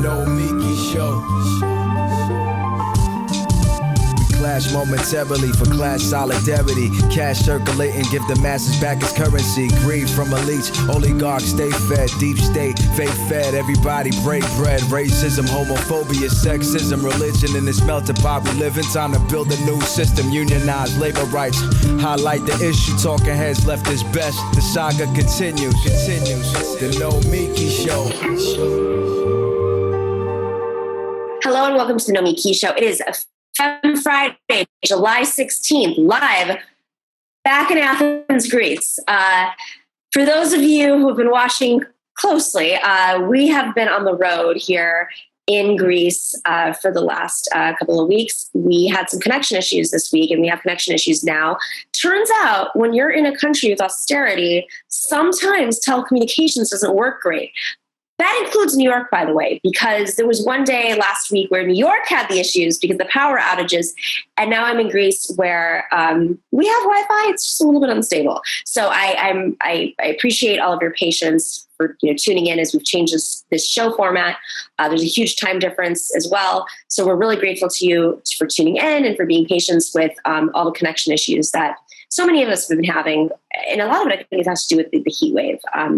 Nomiki Show. Clash momentarily for class solidarity. Cash circulating, give the masses back its currency. Greed from elites, oligarchs stay fed. Deep state, faith fed, everybody break bread. Racism, homophobia, sexism, religion in this melting pot we live in. Time to build a new system, unionize labor rights. Highlight the issue, talking heads left is best. The saga continues. The Nomiki Show. Hello and welcome to the Nomiki Show. It is Friday, July 16th, live back in Athens, Greece. For those of you who have been watching closely, we have been on the road here in Greece for the last couple of weeks. We had some connection issues this week, and we have connection issues now. Turns out when you're in a country with austerity, sometimes telecommunications doesn't work great. That includes New York, by the way, because there was one day last week where New York had the issues because of the power outages. And now I'm in Greece where we have Wi-Fi. It's just a little bit unstable. So I appreciate all of your patience for tuning in as we've changed this show format. There's a huge time difference as well. So we're really grateful to you for tuning in and for being patient with all the connection issues that so many of us have been having. And a lot of it, I think, has to do with the heat wave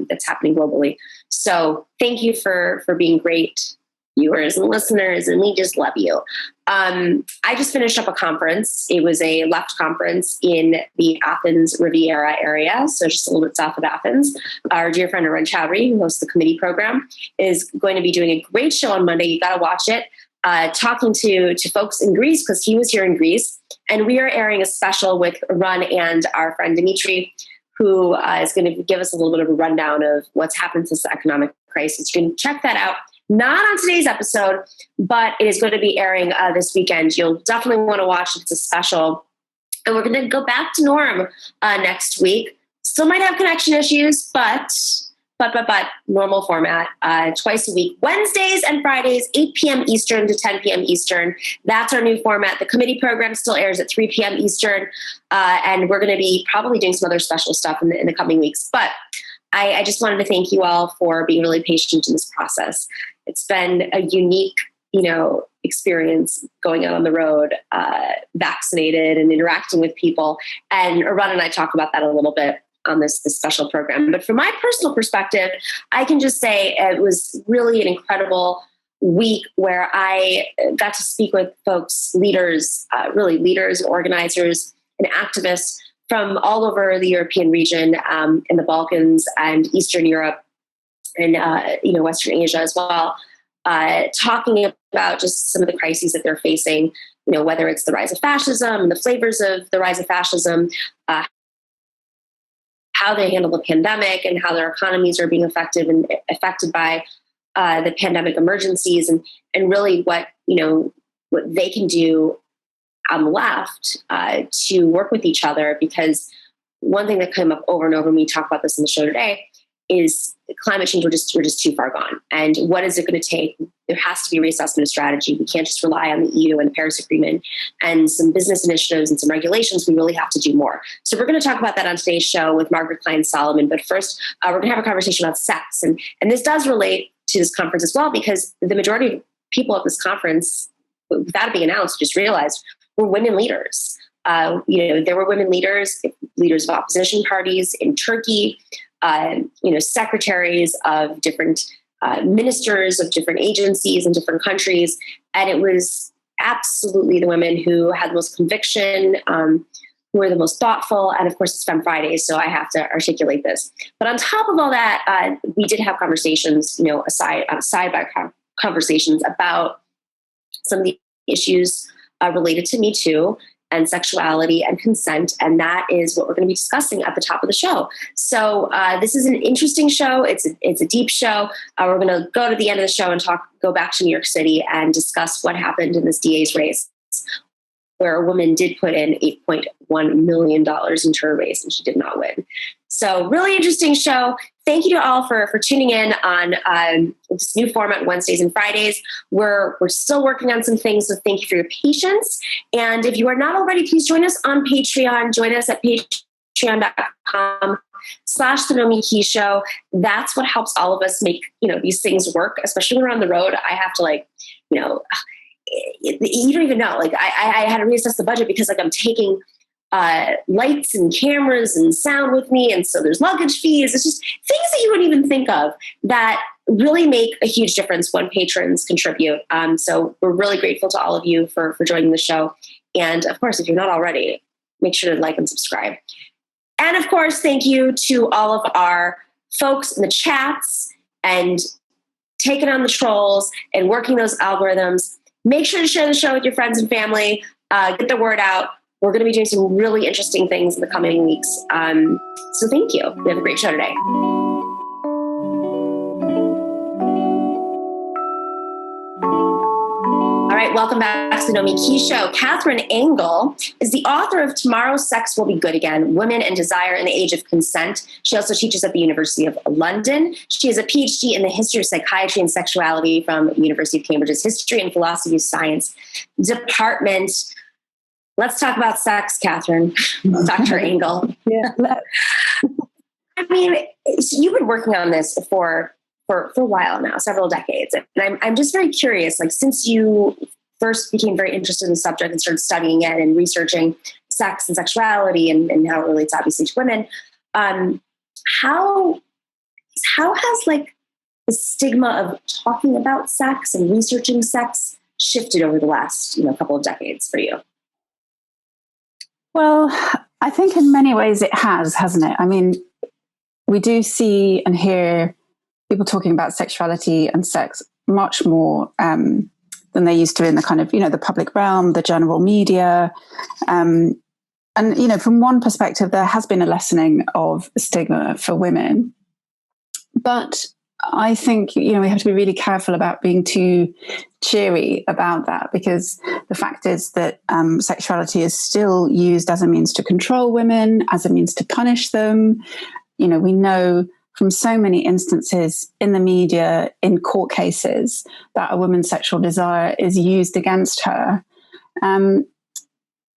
that's happening globally. So thank you for being great viewers and listeners, and we just love you. I just finished up a conference. It was a left conference in the Athens Riviera area, so just a little bit south of Athens. Our dear friend Arun Chowdhury, who hosts the committee program, is going to be doing a great show on Monday. You got to watch it. Talking to folks in Greece, because he was here in Greece. And we are airing a special with Arun and our friend Dimitri, who is going to give us a little bit of a rundown of what's happened since the economic crisis. You can check that out, not on today's episode, but it is going to be airing this weekend. You'll definitely want to watch it. It's a special. And we're going to go back to norm next week. Still might have connection issues, but normal format, twice a week, Wednesdays and Fridays, 8 p.m. Eastern to 10 p.m. Eastern. That's our new format. The committee program still airs at 3 p.m. Eastern. And we're going to be probably doing some other special stuff in the coming weeks. But I just wanted to thank you all for being really patient in this process. It's been a unique, experience going out on the road, vaccinated and interacting with people. And Arun and I talk about that a little bit on this special program. But from my personal perspective, I can just say it was really an incredible week where I got to speak with folks, leaders, leaders, organizers, and activists from all over the European region, in the Balkans and Eastern Europe and, Western Asia as well, talking about just some of the crises that they're facing, whether it's the rise of fascism, the flavors of the rise of fascism, how they handle the pandemic and how their economies are being affected by the pandemic emergencies, and really what they can do on the left to work with each other. Because one thing that came up over and over, and we talk about this in the show today, is climate change. We're just too far gone. And what is it going to take? There has to be a reassessment of strategy. We can't just rely on the EU and the Paris Agreement and some business initiatives and some regulations. We really have to do more. So we're going to talk about that on today's show with Margaret Klein Salamon. But first, we're going to have a conversation about sex. And this does relate to this conference as well, because the majority of people at this conference, without it being announced, just realized were women leaders. There were women leaders of opposition parties in Turkey, secretaries of different ministers of different agencies in different countries. And it was absolutely the women who had the most conviction, who were the most thoughtful. And of course, it's Femme Friday, so I have to articulate this. But on top of all that, we did have conversations, side-by conversations about some of the issues related to Me Too and sexuality and consent. And that is what we're going to be discussing at the top of the show. So this is an interesting show. It's a deep show. We're going to go to the end of the show and go back to New York City and discuss what happened in this DA's race, where a woman did put in $8.1 million into her race and she did not win. So really interesting show. Thank you to all for tuning in on this new format, Wednesdays and Fridays. We're still working on some things, so thank you for your patience. And if you are not already, please join us on Patreon. Join us at patreon.com/The Nomiki Show. That's what helps all of us make, these things work, especially when we're on the road. I have to you don't even know, I had to reassess the budget because I'm taking lights and cameras and sound with me. And so there's luggage fees. It's just things that you wouldn't even think of that really make a huge difference when patrons contribute. So we're really grateful to all of you for joining the show. And of course, if you're not already, make sure to like and subscribe. And of course, thank you to all of our folks in the chats and taking on the trolls and working those algorithms. Make sure to share the show with your friends and family. Get the word out. We're going to be doing some really interesting things in the coming weeks. So thank you. We have a great show today. All right, welcome back to the Nomiki Show. Katherine Angel is the author of Tomorrow's Sex Will Be Good Again, Women and Desire in the Age of Consent. She also teaches at the University of London. She has a PhD in the history of psychiatry and sexuality from the University of Cambridge's History and Philosophy of Science Department. Let's talk about sex, Katherine. Dr. Engel. Yeah. I mean, you've been working on this for a while now, several decades. And I'm just very curious, since you first became very interested in the subject and started studying it and researching sex and sexuality and how it relates obviously to women, how has the stigma of talking about sex and researching sex shifted over the last, couple of decades for you? Well, I think in many ways it has, hasn't it? I mean, we do see and hear people talking about sexuality and sex much more than they used to in the kind of, the public realm, the general media. And, from one perspective, there has been a lessening of stigma for women. But I think, we have to be really careful about being too cheery about that, because the fact is that sexuality is still used as a means to control women, as a means to punish them. We know from so many instances in the media, in court cases, that a woman's sexual desire is used against her. And,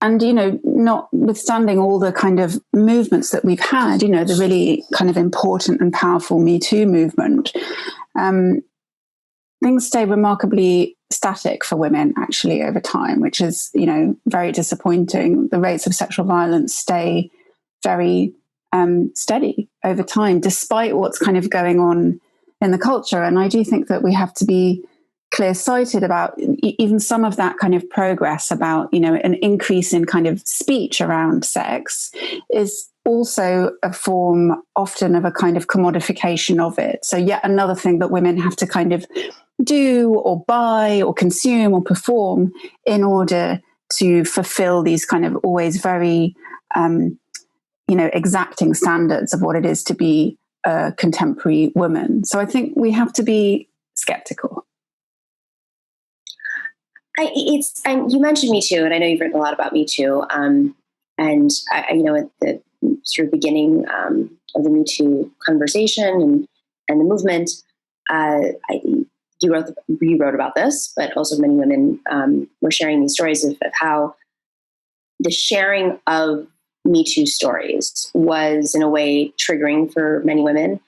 notwithstanding all the kind of movements that we've had, the really kind of important and powerful Me Too movement, things stay remarkably static for women actually over time, which is, very disappointing. The rates of sexual violence stay very steady over time, despite what's kind of going on in the culture. And I do think that we have to be clear-sighted about even some of that kind of progress about, an increase in kind of speech around sex is also a form often of a kind of commodification of it. So yet another thing that women have to kind of do or buy or consume or perform in order to fulfill these kind of always very, exacting standards of what it is to be a contemporary woman. So I think we have to be skeptical. You mentioned Me Too, and I know you've written a lot about Me Too. And at the sort of beginning of the Me Too conversation and the movement, you wrote about this, but also many women were sharing these stories of how the sharing of Me Too stories was in a way triggering for many women.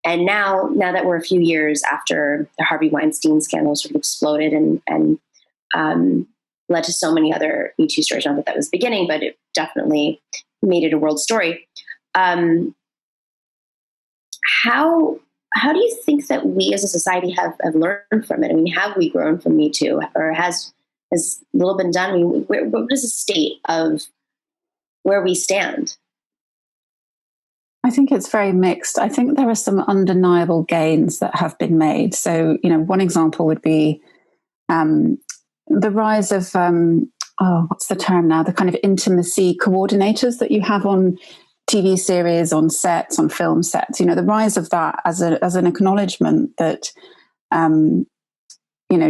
And now that we're a few years after the Harvey Weinstein scandal sort of exploded and led to so many other Me Too stories. Not that that was the beginning, but it definitely made it a world story. How do you think that we as a society have learned from it? I mean, have we grown from Me Too, or has little been done? I mean, what is the state of where we stand? I think it's very mixed. I think there are some undeniable gains that have been made. So, one example would be the rise of, what's the term now? The kind of intimacy coordinators that you have on TV series, on sets, on film sets. The rise of that as an acknowledgement that,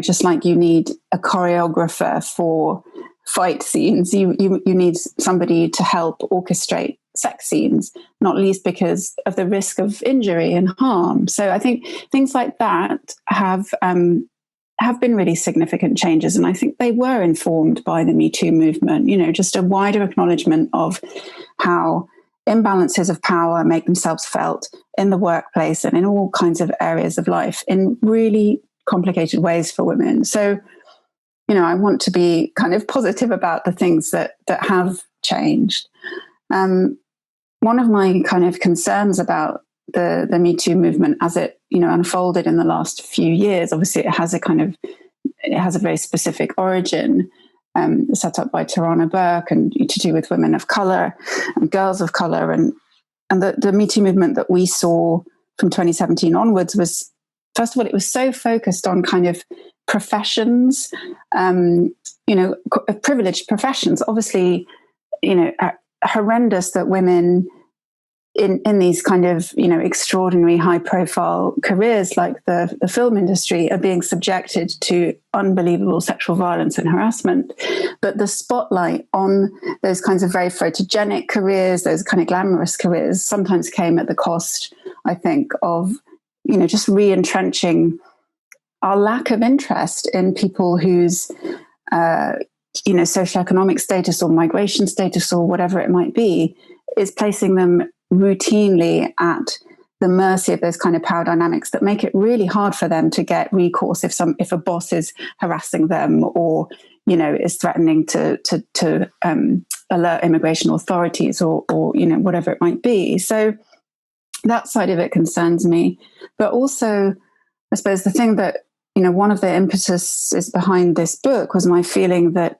just like you need a choreographer for fight scenes, you need somebody to help orchestrate sex scenes, not least because of the risk of injury and harm. So I think things like that have been really significant changes. And I think they were informed by the Me Too movement, just a wider acknowledgement of how imbalances of power make themselves felt in the workplace and in all kinds of areas of life in really complicated ways for women. So, I want to be kind of positive about the things that have changed. One of my kind of concerns about the Me Too movement as it, unfolded in the last few years, obviously it has a very specific origin, set up by Tarana Burke and to do with women of color and girls of color. And the Me Too movement that we saw from 2017 onwards was, first of all, it was so focused on kind of professions, privileged professions, obviously, horrendous that women in these kind of, extraordinary high profile careers like the film industry are being subjected to unbelievable sexual violence and harassment. But the spotlight on those kinds of very photogenic careers, those kind of glamorous careers, sometimes came at the cost, I think, of, just re-entrenching our lack of interest in people whose, socioeconomic status or migration status or whatever it might be is placing them routinely at the mercy of those kind of power dynamics that make it really hard for them to get recourse if a boss is harassing them or is threatening to alert immigration authorities or whatever it might be. So that side of it concerns me. But also, I suppose the thing that one of the impetuses behind this book was my feeling that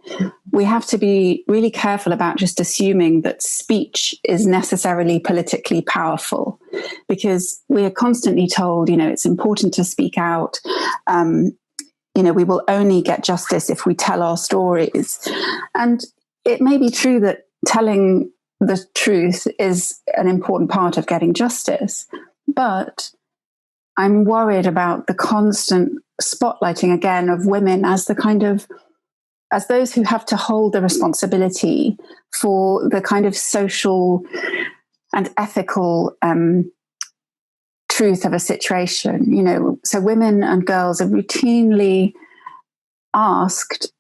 we have to be really careful about just assuming that speech is necessarily politically powerful, because we are constantly told, it's important to speak out. We will only get justice if we tell our stories. And it may be true that telling the truth is an important part of getting justice, but I'm worried about the constant spotlighting again of women as as those who have to hold the responsibility for the kind of social and ethical truth of a situation. So women and girls are routinely asked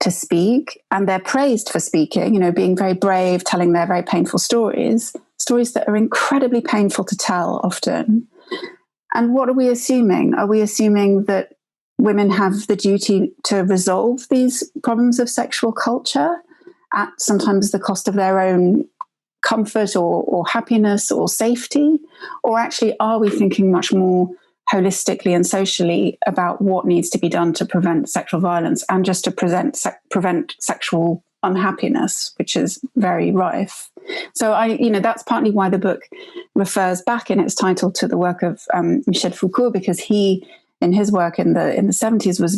to speak, and they're praised for speaking, being very brave, telling their very painful stories that are incredibly painful to tell often. And what are we assuming? Are we assuming that women have the duty to resolve these problems of sexual culture at sometimes the cost of their own comfort or happiness or safety? Or actually, are we thinking much more holistically and socially about what needs to be done to prevent sexual violence and just to prevent sexual unhappiness, which is very rife? So that's partly why the book refers back in its title to the work of Michel Foucault, because he, in his work in the 70s, was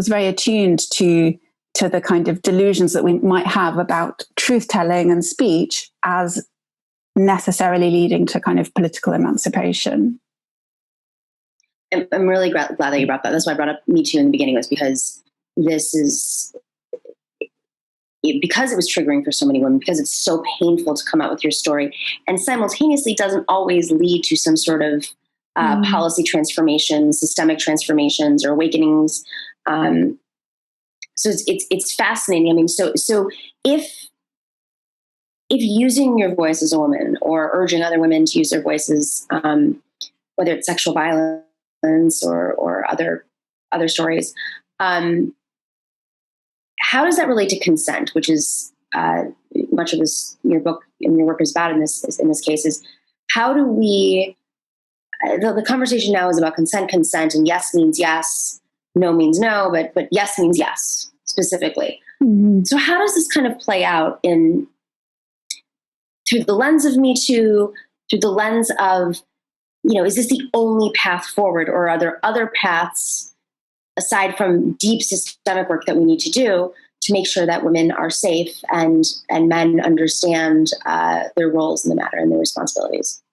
very attuned to the kind of delusions that we might have about truth telling and speech as necessarily leading to kind of political emancipation. I'm really glad that you brought that. That's why I brought up Me Too in the beginning, was because because it was triggering for so many women, because it's so painful to come out with your story, and simultaneously doesn't always lead to some sort of policy transformation, systemic transformations or awakenings. So it's fascinating. I mean, so if using your voice as a woman or urging other women to use their voices, whether it's sexual violence or other stories, how does that relate to consent, which is much of this your book and your work is about in this case? Is how do we? The conversation now is about consent, and yes means yes, no means no, but yes means yes specifically. Mm-hmm. So how does this kind of play out through the lens of Me Too, through the lens of, is this the only path forward, or are there other paths aside from deep systemic work that we need to do to make sure that women are safe and men understand their roles in the matter and their responsibilities?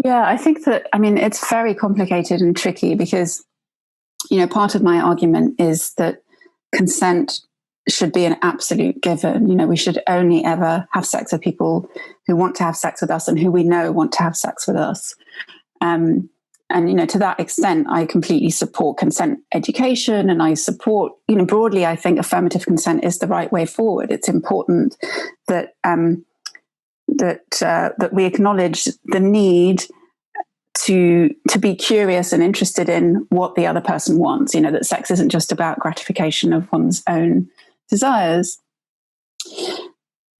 Yeah, I think that, it's very complicated and tricky because, part of my argument is that consent should be an absolute given. We should only ever have sex with people who want to have sex with us and who we know want to have sex with us. And, to that extent, I completely support consent education, and I support, broadly, I think affirmative consent is the right way forward. It's important that that we acknowledge the need to be curious and interested in what the other person wants. That sex isn't just about gratification of one's own desires.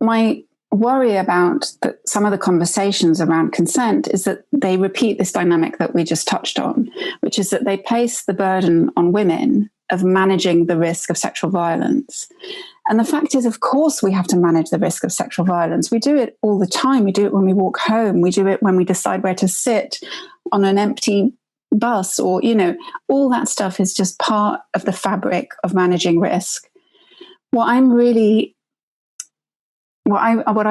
My worry about some of the conversations around consent is that they repeat this dynamic that we just touched on, which is that they place the burden on women of managing the risk of sexual violence. And the fact is, of course, we have to manage the risk of sexual violence. We do it all the time. We do it when we walk home. We do it when we decide where to sit on an empty bus, or, all that stuff is just part of the fabric of managing risk. What I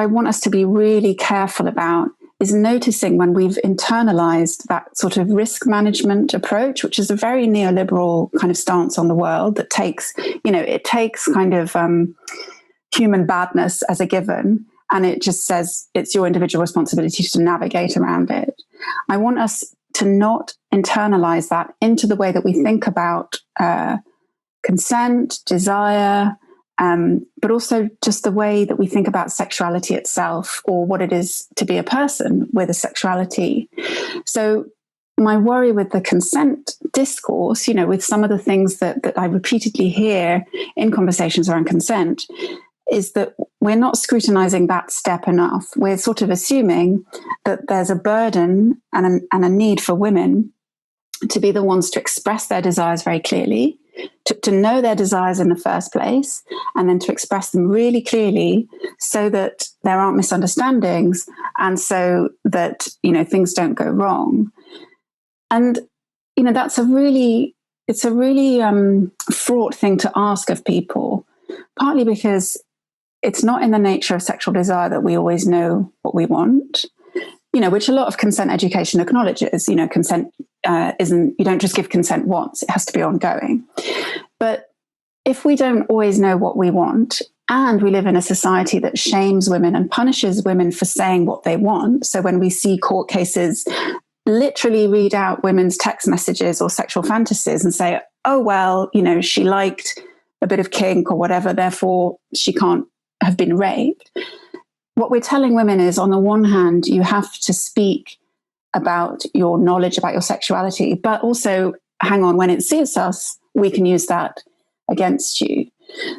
want us to be really careful about is noticing when we've internalized that sort of risk management approach, which is a very neoliberal kind of stance on the world that takes, it takes kind of human badness as a given, and it just says it's your individual responsibility to navigate around it. I want us to not internalize that into the way that we think about consent, desire, but also just the way that we think about sexuality itself, or what it is to be a person with a sexuality. So my worry with the consent discourse, with some of the things that I repeatedly hear in conversations around consent, is that we're not scrutinizing that step enough. We're sort of assuming that there's a burden and a need for women to be the ones to express their desires very clearly, to know their desires in the first place, and then to express them really clearly so that there aren't misunderstandings, and so that, things don't go wrong. And, it's a really fraught thing to ask of people, partly because it's not in the nature of sexual desire that we always know what we want, which a lot of consent education acknowledges. Consent you don't just give consent once, it has to be ongoing. But if we don't always know what we want, and we live in a society that shames women and punishes women for saying what they want, so when we see court cases literally read out women's text messages or sexual fantasies and say, oh, well, she liked a bit of kink or whatever, therefore she can't have been raped. What we're telling women is, on the one hand, you have to speak about your knowledge about your sexuality, but also, hang on, when it suits us, we can use that against you.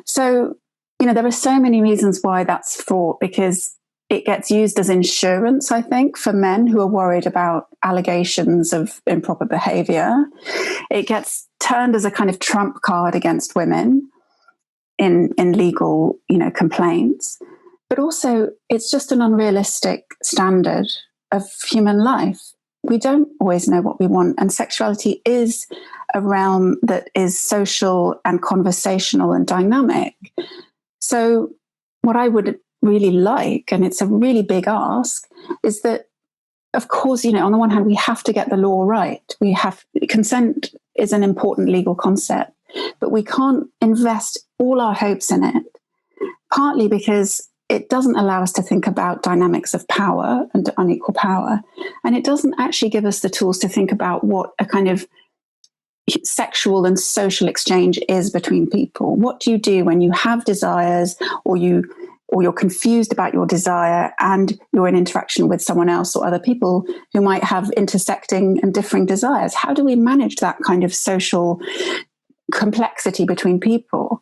So, there are so many reasons why that's fraught, because it gets used as insurance, I think, for men who are worried about allegations of improper behavior. It gets turned as a kind of trump card against women in legal, complaints. But also, it's just an unrealistic standard of human life. We don't always know what we want, and sexuality is a realm that is social and conversational and dynamic. So what I would really like, and it's a really big ask, is that, of course, on the one hand, we have to get the law right. Consent is an important legal concept, but we can't invest all our hopes in it, partly because it doesn't allow us to think about dynamics of power and unequal power. And it doesn't actually give us the tools to think about what a kind of sexual and social exchange is between people. What do you do when you have desires, or you're confused about your desire, and you're in interaction with someone else or other people who might have intersecting and differing desires? How do we manage that kind of social complexity between people?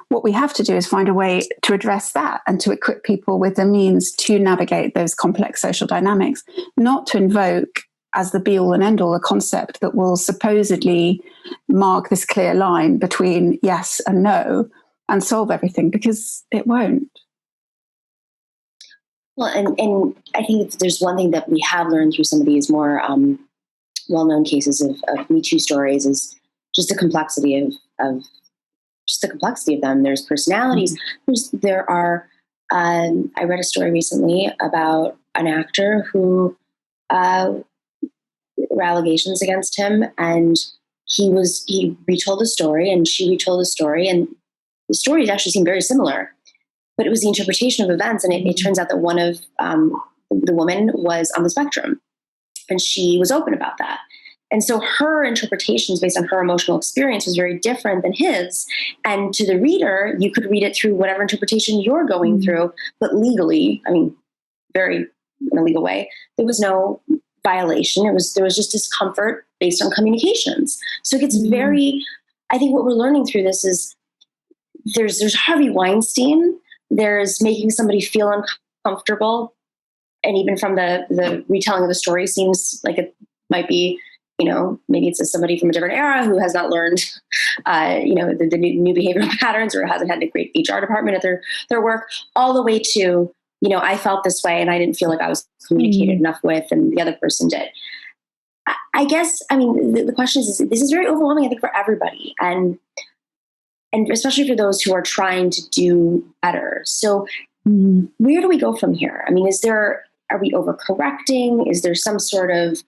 What we have to do is find a way to address that and to equip people with the means to navigate those complex social dynamics, not to invoke as the be-all and end-all a concept that will supposedly mark this clear line between yes and no and solve everything, because it won't. Well, and I think there's one thing that we have learned through some of these more well-known cases of Me Too stories is just the complexity of them. There's personalities. There are. I read a story recently about an actor who there were allegations against him, and he retold the story, and she retold the story, and the stories actually seemed very similar, but it was the interpretation of events, and it turns out that one of the woman was on the spectrum, and she was open about that. And so her interpretations based on her emotional experience was very different than his. And to the reader, you could read it through whatever interpretation you're going through, but legally, I mean, very in a legal way, there was no violation. There was just discomfort based on communications. So it gets very, I think what we're learning through this is there's Harvey Weinstein, there's making somebody feel uncomfortable. And even from the retelling of the story seems like it might be, maybe it's somebody from a different era who has not learned, the new behavioral patterns or hasn't had a great HR department at their work, all the way to, I felt this way and I didn't feel like I was communicated enough with, and the other person did. I guess, the question is, this is very overwhelming, I think, for everybody. And especially for those who are trying to do better. So where do we go from here? Are we overcorrecting? Is there some sort of,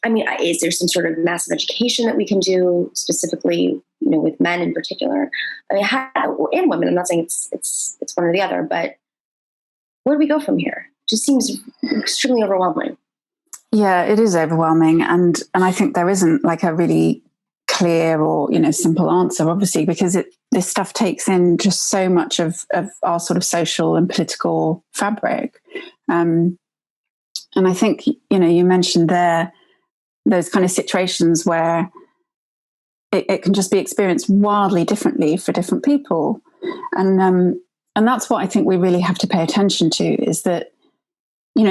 is there some sort of massive education that we can do specifically, with men in particular? And women, I'm not saying it's one or the other, but where do we go from here? It just seems extremely overwhelming. Yeah, it is overwhelming. And I think there isn't like a really clear or, simple answer, obviously, because this stuff takes in just so much of our sort of social and political fabric. And I think, you mentioned there, those kind of situations where it can just be experienced wildly differently for different people. And that's what I think we really have to pay attention to, is that,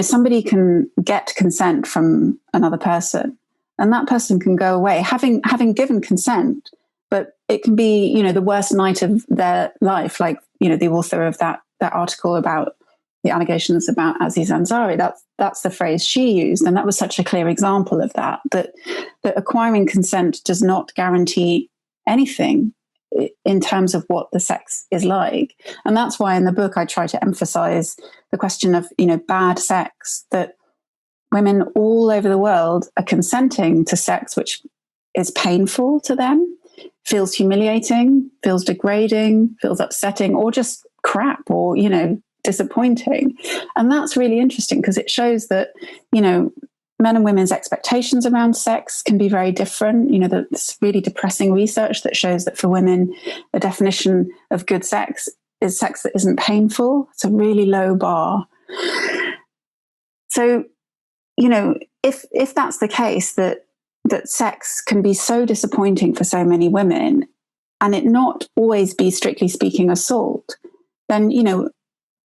somebody can get consent from another person and that person can go away having given consent, but it can be, the worst night of their life. Like, the author of that article about the allegations about Aziz Ansari, that's the phrase she used. And that was such a clear example of that acquiring consent does not guarantee anything in terms of what the sex is like. And that's why in the book I try to emphasize the question of, bad sex, that women all over the world are consenting to sex which is painful to them, feels humiliating, feels degrading, feels upsetting, or just crap, or, disappointing. And that's really interesting because it shows that, men and women's expectations around sex can be very different. There's really depressing research that shows that for women, the definition of good sex is sex that isn't painful. It's a really low bar. So, if that's the case, that sex can be so disappointing for so many women and it not always be, strictly speaking, assault, then,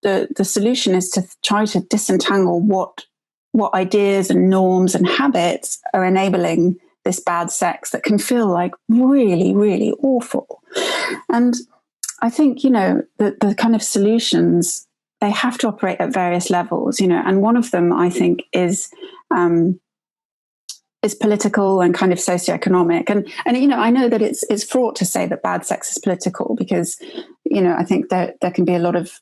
the solution is to try to disentangle what ideas and norms and habits are enabling this bad sex that can feel like really, really awful. And I think, the kind of solutions, they have to operate at various levels, and one of them, I think, is political and kind of socioeconomic. And I know that it's fraught to say that bad sex is political because, I think that there can be a lot of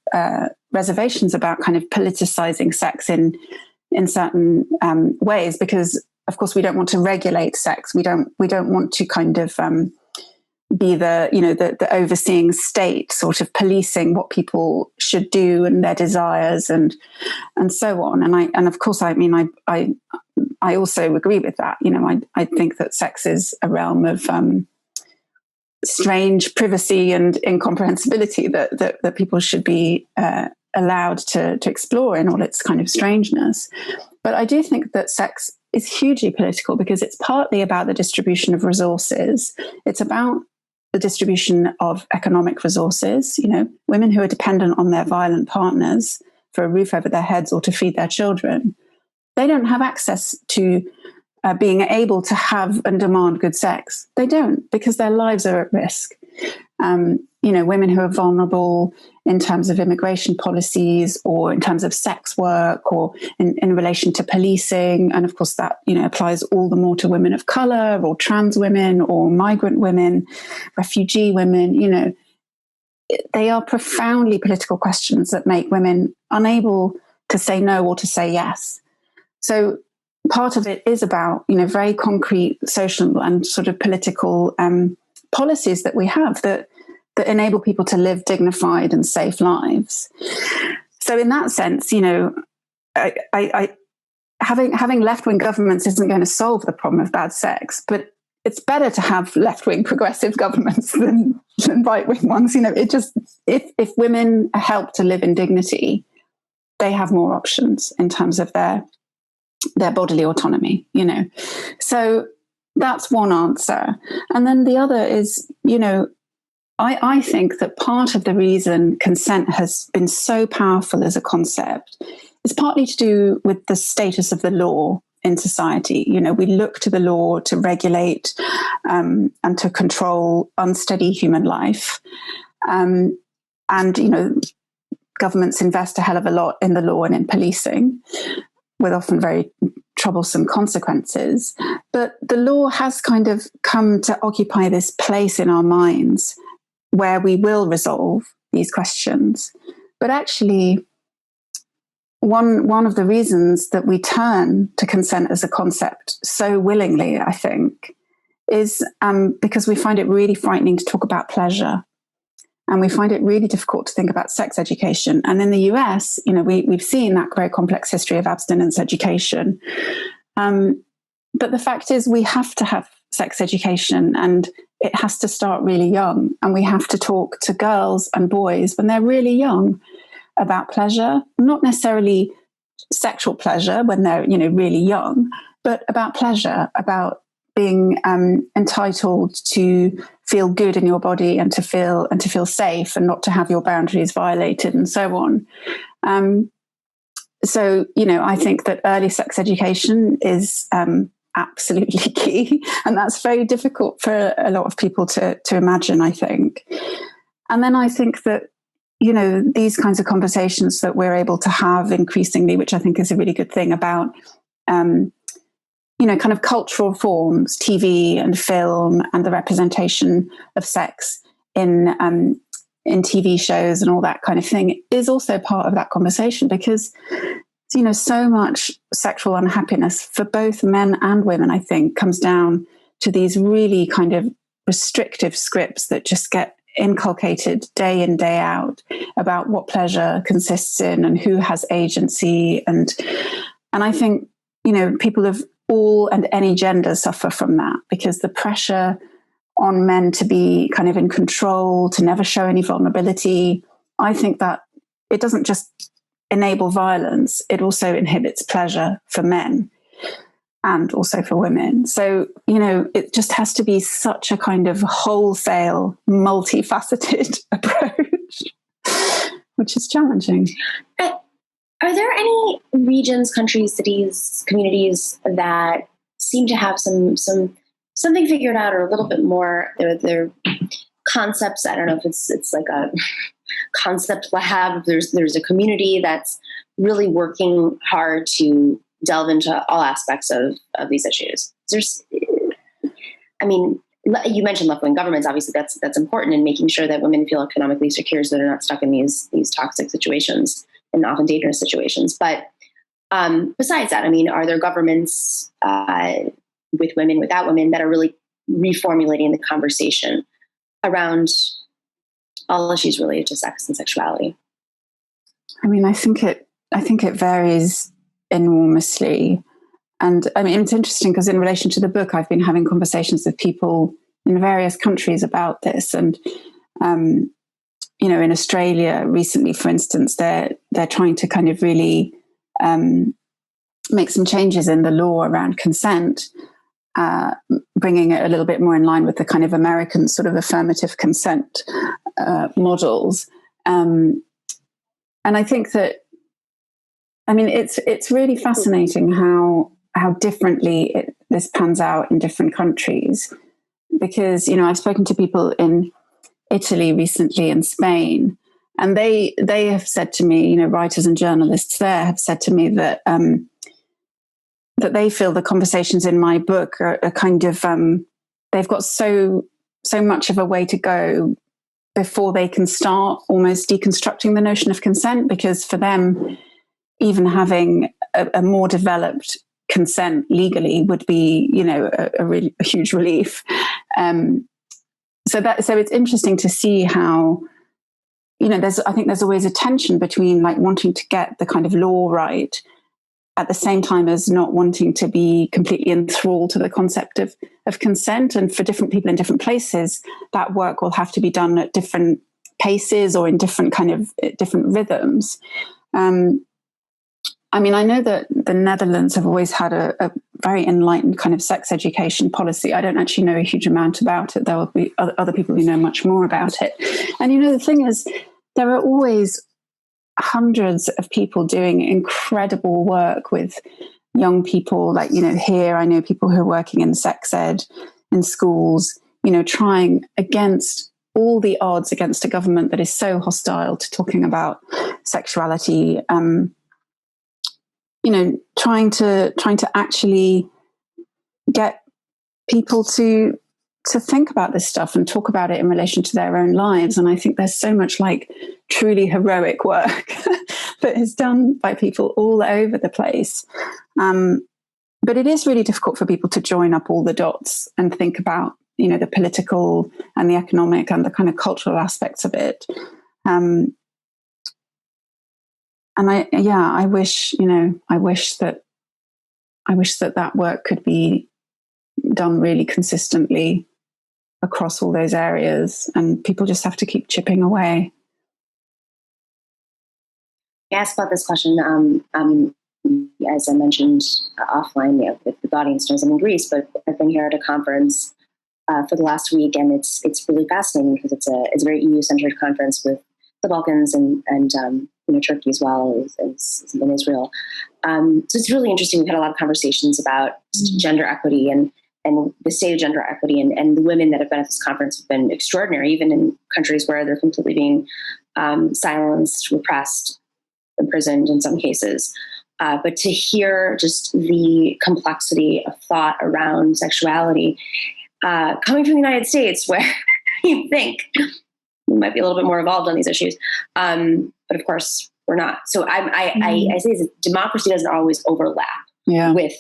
reservations about kind of politicizing sex in certain ways, because of course we don't want to regulate sex. We don't want to kind of be the overseeing state, sort of policing what people should do and their desires and so on. And of course, I also agree with that. I think that sex is a realm of strange privacy and incomprehensibility that people should be allowed to explore in all its kind of strangeness. But I do think that sex is hugely political because it's partly about the distribution of resources. It's about the distribution of economic resources. Women who are dependent on their violent partners for a roof over their heads or to feed their children, they don't have access to being able to have and demand good sex. They don't, because their lives are at risk. Women who are vulnerable in terms of immigration policies or in terms of sex work or in relation to policing. And of course that, applies all the more to women of color or trans women or migrant women, refugee women. They are profoundly political questions that make women unable to say no or to say yes. So part of it is about, very concrete social and sort of political policies that we have that enable people to live dignified and safe lives. So in that sense, having left-wing governments isn't going to solve the problem of bad sex, but it's better to have left-wing progressive governments than right-wing ones. It just, if women are helped to live in dignity, they have more options in terms of their bodily autonomy, So that's one answer. And then the other is, I think that part of the reason consent has been so powerful as a concept is partly to do with the status of the law in society. We look to the law to regulate and to control unsteady human life. And, governments invest a hell of a lot in the law and in policing, with often very troublesome consequences. But the law has kind of come to occupy this place in our minds where we will resolve these questions. But actually, one of the reasons that we turn to consent as a concept so willingly, I think, is because we find it really frightening to talk about pleasure. And we find it really difficult to think about sex education. And in the US, we've seen that very complex history of abstinence education. But the fact is, we have to have sex education, and it has to start really young. And we have to talk to girls and boys when they're really young about pleasure, not necessarily sexual pleasure when they're, really young, but about pleasure, about being entitled to feel good in your body and to feel safe and not to have your boundaries violated and so on. So, I think that early sex education is absolutely key, and that's very difficult for a lot of people to imagine, I think. And then I think that, these kinds of conversations that we're able to have increasingly, which I think is a really good thing about, kind of cultural forms, TV and film, and the representation of sex in TV shows and all that kind of thing is also part of that conversation, because, so much sexual unhappiness for both men and women, I think, comes down to these really kind of restrictive scripts that just get inculcated day in, day out about what pleasure consists in and who has agency. And I think, people of all and any gender suffer from that, because the pressure on men to be kind of in control, to never show any vulnerability, I think that it doesn't just enable violence, it also inhibits pleasure for men and also for women. So, it just has to be such a kind of wholesale, multifaceted approach, which is challenging. Are there any regions, countries, cities, communities that seem to have something figured out, or a little bit more? Their concepts. I don't know if it's like a concept lab. There's a community that's really working hard to delve into all aspects of these issues. You mentioned left-wing governments. Obviously, that's important in making sure that women feel economically secure, so they're not stuck in these toxic situations and often dangerous situations. But besides that, are there governments with women, without women, that are really reformulating the conversation around all issues related to sex and sexuality? I think it varies enormously. And it's interesting because in relation to the book, I've been having conversations with people in various countries about this. And, in Australia recently, for instance, they're trying to kind of really make some changes in the law around consent, bringing it a little bit more in line with the kind of American sort of affirmative consent models. And I think that, it's really fascinating how differently this pans out in different countries, because, I've spoken to people in Italy recently and Spain, and they have said to me, writers and journalists there have said to me that that they feel the conversations in my book are kind of, they've got so much of a way to go before they can start almost deconstructing the notion of consent, because for them, even having a more developed consent legally would be, a huge relief. So it's interesting to see how, I think there's always a tension between like wanting to get the kind of law right at the same time as not wanting to be completely enthralled to the concept of consent. And for different people in different places, that work will have to be done at different paces or in different rhythms. I mean, I know that the Netherlands have always had a very enlightened kind of sex education policy. I don't actually know a huge amount about it. There will be other people who know much more about it. And, the thing is, there are always hundreds of people doing incredible work with young people. Like, here I know people who are working in sex ed in schools, trying against all the odds against a government that is so hostile to talking about sexuality, trying to actually get people to think about this stuff and talk about it in relation to their own lives. And I think there's so much like truly heroic work that is done by people all over the place. But it is really difficult for people to join up all the dots and think about, the political and the economic and the kind of cultural aspects of it. And I wish that work could be done really consistently across all those areas, and people just have to keep chipping away. I asked about this question, as I mentioned offline, if the audience knows I'm in Greece, but I've been here at a conference for the last week, and it's really fascinating because it's a very EU-centered conference with the Balkans and Turkey as well as in Israel. So it's really interesting. We've had a lot of conversations about gender equity and the state of gender equity, and the women that have been at this conference have been extraordinary, even in countries where they're completely being silenced, repressed, imprisoned in some cases. But to hear just the complexity of thought around sexuality coming from the United States, where you think we might be a little bit more evolved on these issues. But of course, we're not. So I say that democracy doesn't always overlap with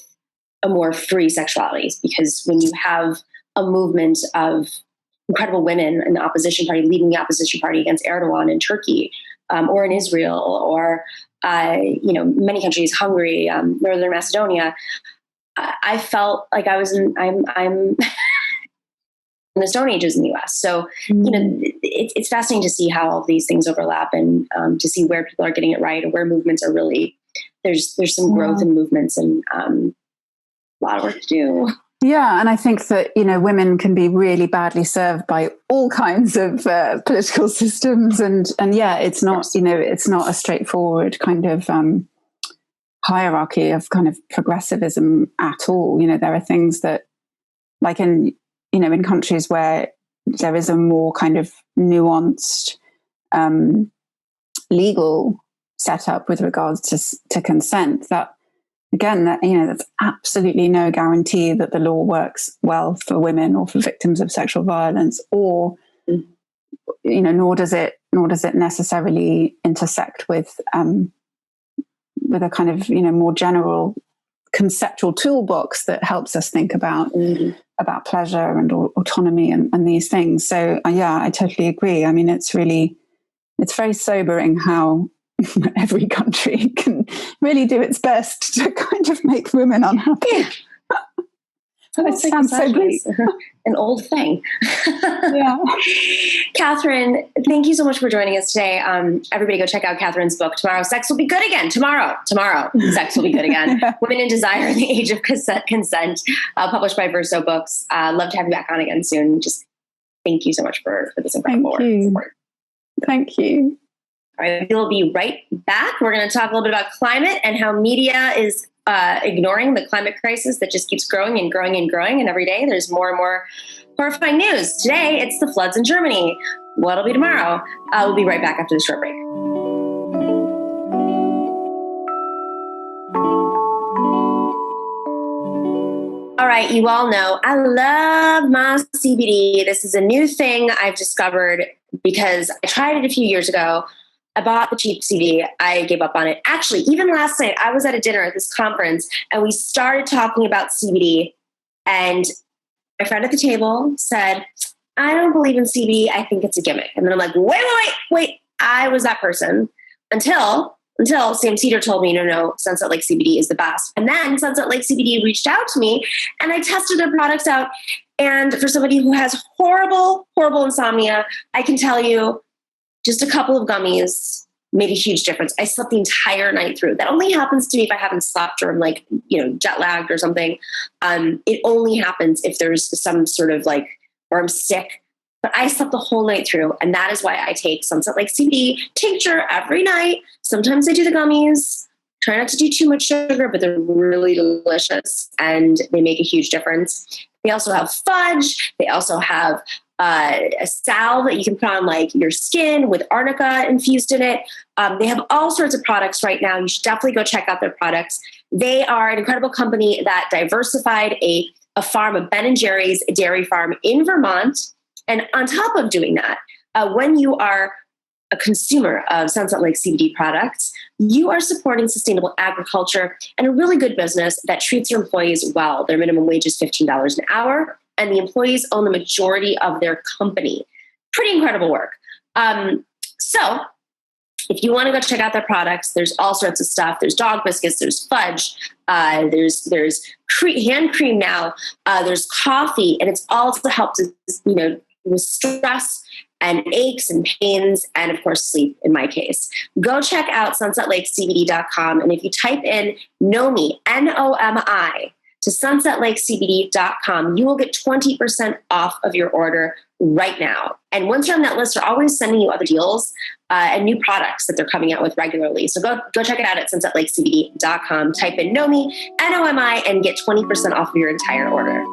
a more free sexualities, because when you have a movement of incredible women in the opposition party leading the opposition party against Erdogan in Turkey, or in Israel, or many countries, Hungary, Northern Macedonia, I felt like I'm in the Stone Ages in the U.S. So, it's fascinating to see how all of these things overlap, and to see where people are getting it right, and where movements are really, there's some growth in movements, and a lot of work to do. Yeah, and I think that, women can be really badly served by all kinds of political systems, and it's not, it's not a straightforward kind of hierarchy of kind of progressivism at all. There are things that, like in countries where there is a more kind of nuanced legal setup with regards to consent, that again, that's absolutely no guarantee that the law works well for women or for victims of sexual violence, or nor does it necessarily intersect with a kind of more general conceptual toolbox that helps us think about pleasure and autonomy and these things. So I totally agree. I mean, it's very sobering how every country can really do its best to kind of make women unhappy. It sounds so bleak. An old thing. Yeah. Catherine, thank you so much for joining us today. Everybody go check out Catherine's book, Tomorrow Sex Will Be Good Again. Tomorrow, Sex Will Be Good Again. Women in Desire in the Age of Consent, published by Verso Books. Love to have you back on again soon. Just thank you so much for this incredible work. Thank you. All right, we'll be right back. We're going to talk a little bit about climate and how media is ignoring the climate crisis that just keeps growing and growing and growing. And every day there's more and more horrifying news. Today, it's the floods in Germany. What'll be tomorrow? We'll be right back after this short break. All right, you all know I love my CBD. This is a new thing I've discovered because I tried it a few years ago. I bought the cheap CBD. I gave up on it. Actually, even last night, I was at a dinner at this conference and we started talking about CBD. And my friend at the table said, I don't believe in CBD. I think it's a gimmick. And then I'm like, wait. I was that person until Sam Cedar told me, no, Sunset Lake CBD is the best. And then Sunset Lake CBD reached out to me and I tested their products out. And for somebody who has horrible, horrible insomnia, I can tell you, just a couple of gummies made a huge difference. I slept the entire night through. That only happens to me if I haven't slept or I'm like, jet lagged or something. It only happens if there's some sort of like, or I'm sick, but I slept the whole night through. And that is why I take Sunset Lake CBD tincture every night. Sometimes I do the gummies, try not to do too much sugar, but they're really delicious and they make a huge difference. They also have fudge. They also have a salve that you can put on like your skin with arnica infused in it. They have all sorts of products right now. You should definitely go check out their products. They are an incredible company that diversified a farm, a Ben & Jerry's dairy farm in Vermont. And on top of doing that, when you are a consumer of Sunset Lake CBD products, you are supporting sustainable agriculture and a really good business that treats your employees well. Their minimum wage is $15 an hour, and the employees own the majority of their company. Pretty incredible work. So if you want to go check out their products, there's all sorts of stuff. There's dog biscuits, there's fudge, there's hand cream now, there's coffee, and it's all to help to, with stress and aches and pains, and of course, sleep in my case. Go check out sunsetlakecbd.com. And if you type in NOMI, NOMI, to sunsetlakecbd.com, you will get 20% off of your order right now. And once you're on that list, they're always sending you other deals and new products that they're coming out with regularly. So go check it out at sunsetlakecbd.com. Type in NOMI, NOMI, and get 20% off of your entire order.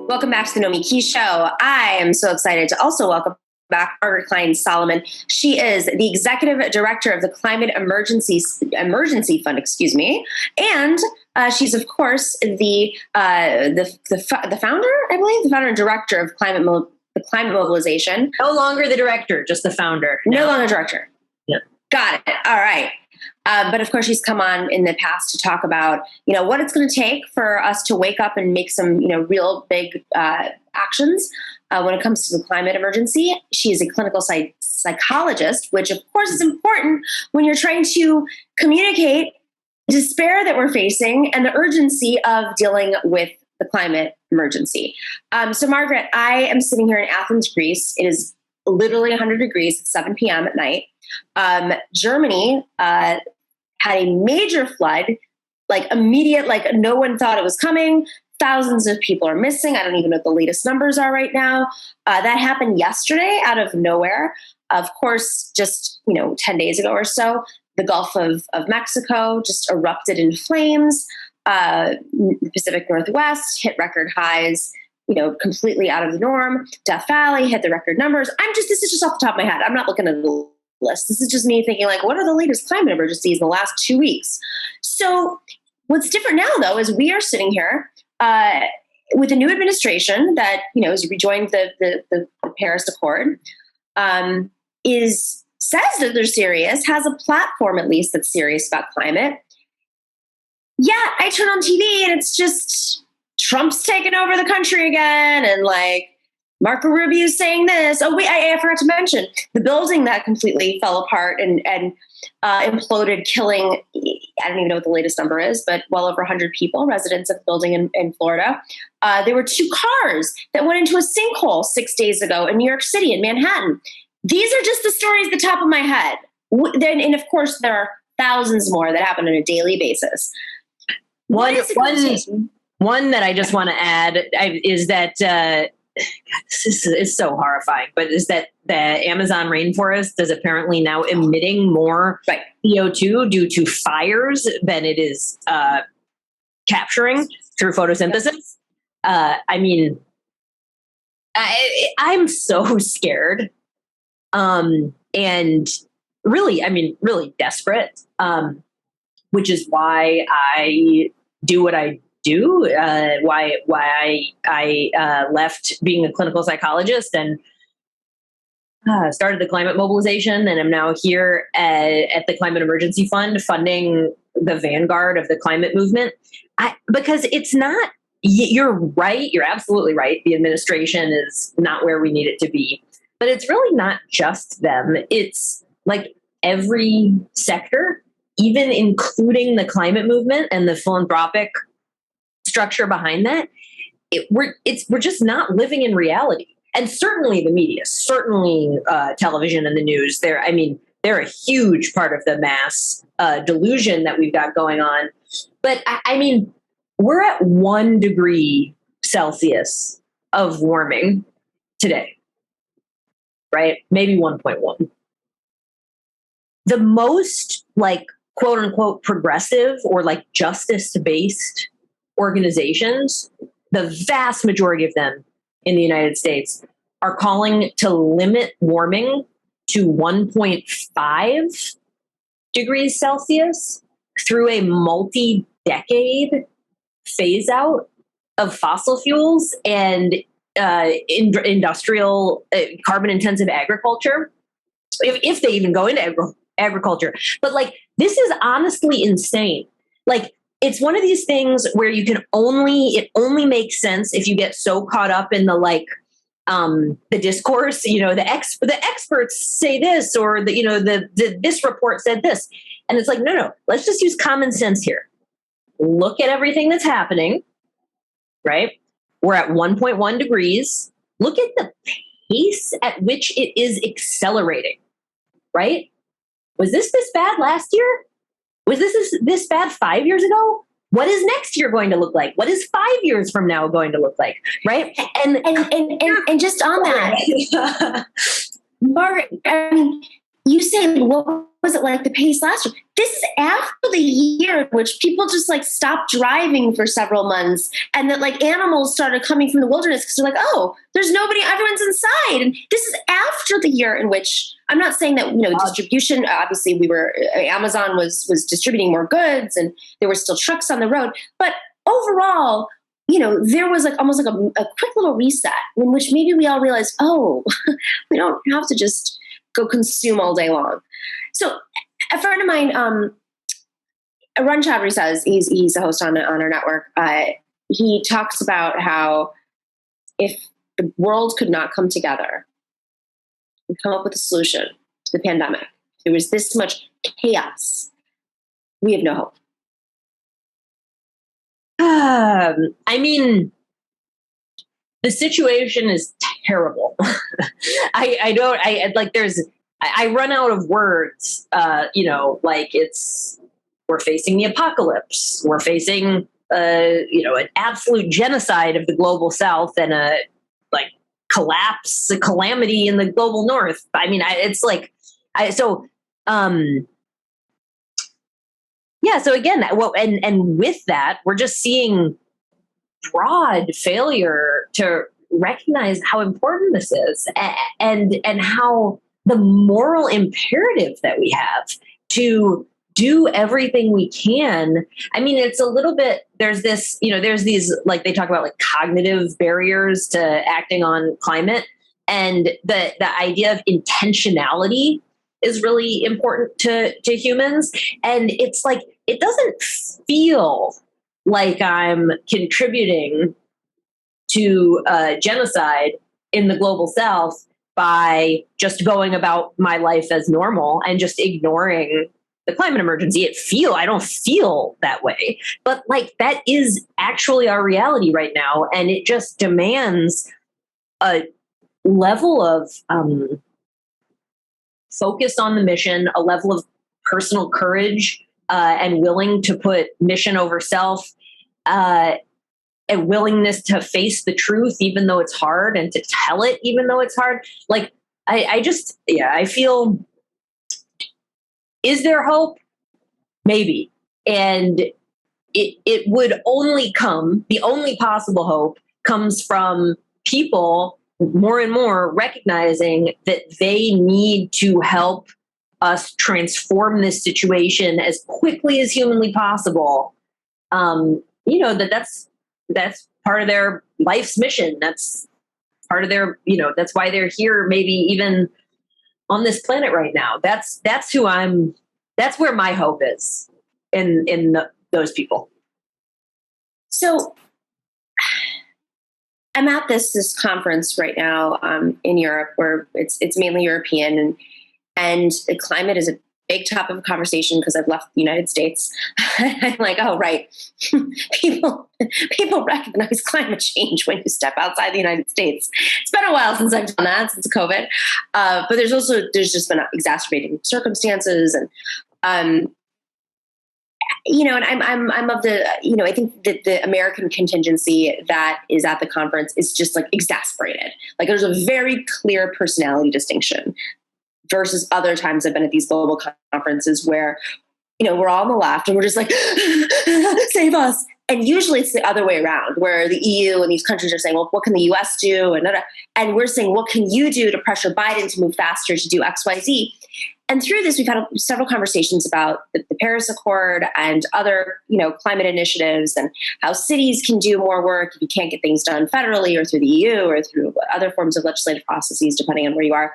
Welcome back to the Nomiki Show. I am so excited to also welcome back Margaret Klein Salamon. She is the executive director of the Climate Emergency Fund, and she's of course the founder, I believe, the founder and director of the Climate Mobilization. No longer the director, just the founder. No longer director. Yep. Got it. All right. But of course, she's come on in the past to talk about, what it's going to take for us to wake up and make some, real big actions when it comes to the climate emergency. She is a clinical psychologist, which of course is important when you're trying to communicate despair that we're facing and the urgency of dealing with the climate emergency. So Margaret, I am sitting here in Athens, Greece. It is literally 100 degrees at 7 p.m. at night. Germany had a major flood, immediate, no one thought it was coming. Thousands of people are missing. I don't even know what the latest numbers are right now. That happened yesterday out of nowhere. Of course, just, 10 days ago or so, the Gulf of Mexico just erupted in flames. The Pacific Northwest hit record highs, completely out of the norm. Death Valley hit the record numbers. This is just off the top of my head. I'm not looking at the list. This is just me thinking what are the latest climate emergencies in the last 2 weeks? So what's different now though, is we are sitting here with a new administration that, has rejoined the Paris Accord, says that they're serious, has a platform at least that's serious about climate. Yet I turn on TV and it's just Trump's taking over the country again, and Marco Rubio's saying this. Oh, wait, I forgot to mention the building that completely fell apart and imploded, killing, I don't even know what the latest number is, but well over 100 people, residents of the building in Florida. There were 2 cars that went into a sinkhole 6 days ago in New York City, in Manhattan. These are just the stories at the top of my head. And of course, there are thousands more that happen on a daily basis. One that I just want to add is that this is so horrifying, but is that the Amazon rainforest is apparently now emitting more CO2 due to fires than it is capturing through photosynthesis. I'm so scared, and really desperate, which is why I do what I do, why I left being a clinical psychologist and started the climate mobilization, and I'm now here at the Climate Emergency Fund funding the vanguard of the climate movement. Because it's not, you're right, you're absolutely right, the administration is not where we need it to be, but it's really not just them. It's every sector, even including the climate movement and the philanthropic structure behind that, we're just not living in reality. And certainly the media, certainly television and the news, they're a huge part of the mass delusion that we've got going on. But I mean, we're at 1 degree Celsius of warming today, right? Maybe 1.1. The most like quote unquote progressive or like justice-based organizations, the vast majority of them in the United States, are calling to limit warming to 1.5 degrees Celsius through a multi-decade phase out of fossil fuels and industrial carbon-intensive agriculture, if they even go into agriculture. But like, this is honestly insane. Like, it's one of these things where it only makes sense if you get so caught up in the discourse, the experts say this, or this report said this. And it's like, no, let's just use common sense here. Look at everything that's happening, right? We're at 1.1 degrees. Look at the pace at which it is accelerating, right? Was this bad last year? Was this bad 5 years ago? What is next year going to look like? What is 5 years from now going to look like? Right? And just on that, Margaret, I mean, you say, what was it like the pace last year? This is after the year in which people just like stopped driving for several months, and that like animals started coming from the wilderness because they're like, oh, there's nobody, everyone's inside. And this is after the year in which, I'm not saying that, distribution, obviously Amazon was distributing more goods and there were still trucks on the road. But overall, there was like almost like a quick little reset in which maybe we all realized, oh, we don't have to just go consume all day long. So a friend of mine, Arun Chaudhary, says, he's a host on our network. He talks about how if the world could not come together and come up with a solution to the pandemic, there was this much chaos, we have no hope. I mean, the situation is terrible. I run out of words, we're facing the apocalypse. We're facing, an absolute genocide of the global South and a calamity in the global North. I mean, so again, and with that, we're just seeing broad failure to recognize how important this is and how the moral imperative that we have to do everything we can. I mean, it's a little bit, there's these, like they talk about like cognitive barriers to acting on climate, and the idea of intentionality is really important to humans. And it's like, it doesn't feel like I'm contributing to genocide in the global South by just going about my life as normal and just ignoring the climate emergency. I don't feel that way, but like that is actually our reality right now. And it just demands a level of focus on the mission, a level of personal courage, and willing to put mission over self, and willingness to face the truth, even though it's hard, and to tell it, even though it's hard. Like, I feel, is there hope? Maybe. And it would only come, the only possible hope comes from people more and more recognizing that they need to help us transform this situation as quickly as humanly possible. That's part of their life's mission. That's part of their, that's why they're here, maybe even on this planet right now. That's where my hope is in those people. So I'm at this conference right now in Europe, where it's mainly European, and the climate is big topic of conversation because I've left the United States. I'm like, oh, right. People recognize climate change when you step outside the United States. It's been a while since I've done that, since COVID. But there's just been exacerbating circumstances, and and I'm of the, I think that the American contingency that is at the conference is just like exasperated. Like there's a very clear personality distinction versus other times I've been at these global conferences where, we're all on the left and we're just like, save us. And usually it's the other way around, where the EU and these countries are saying, well, what can the US do? And we're saying, what can you do to pressure Biden to move faster to do X, Y, Z? And through this, we've had several conversations about the Paris Accord and other, climate initiatives, and how cities can do more work if you can't get things done federally or through the EU or through other forms of legislative processes, depending on where you are.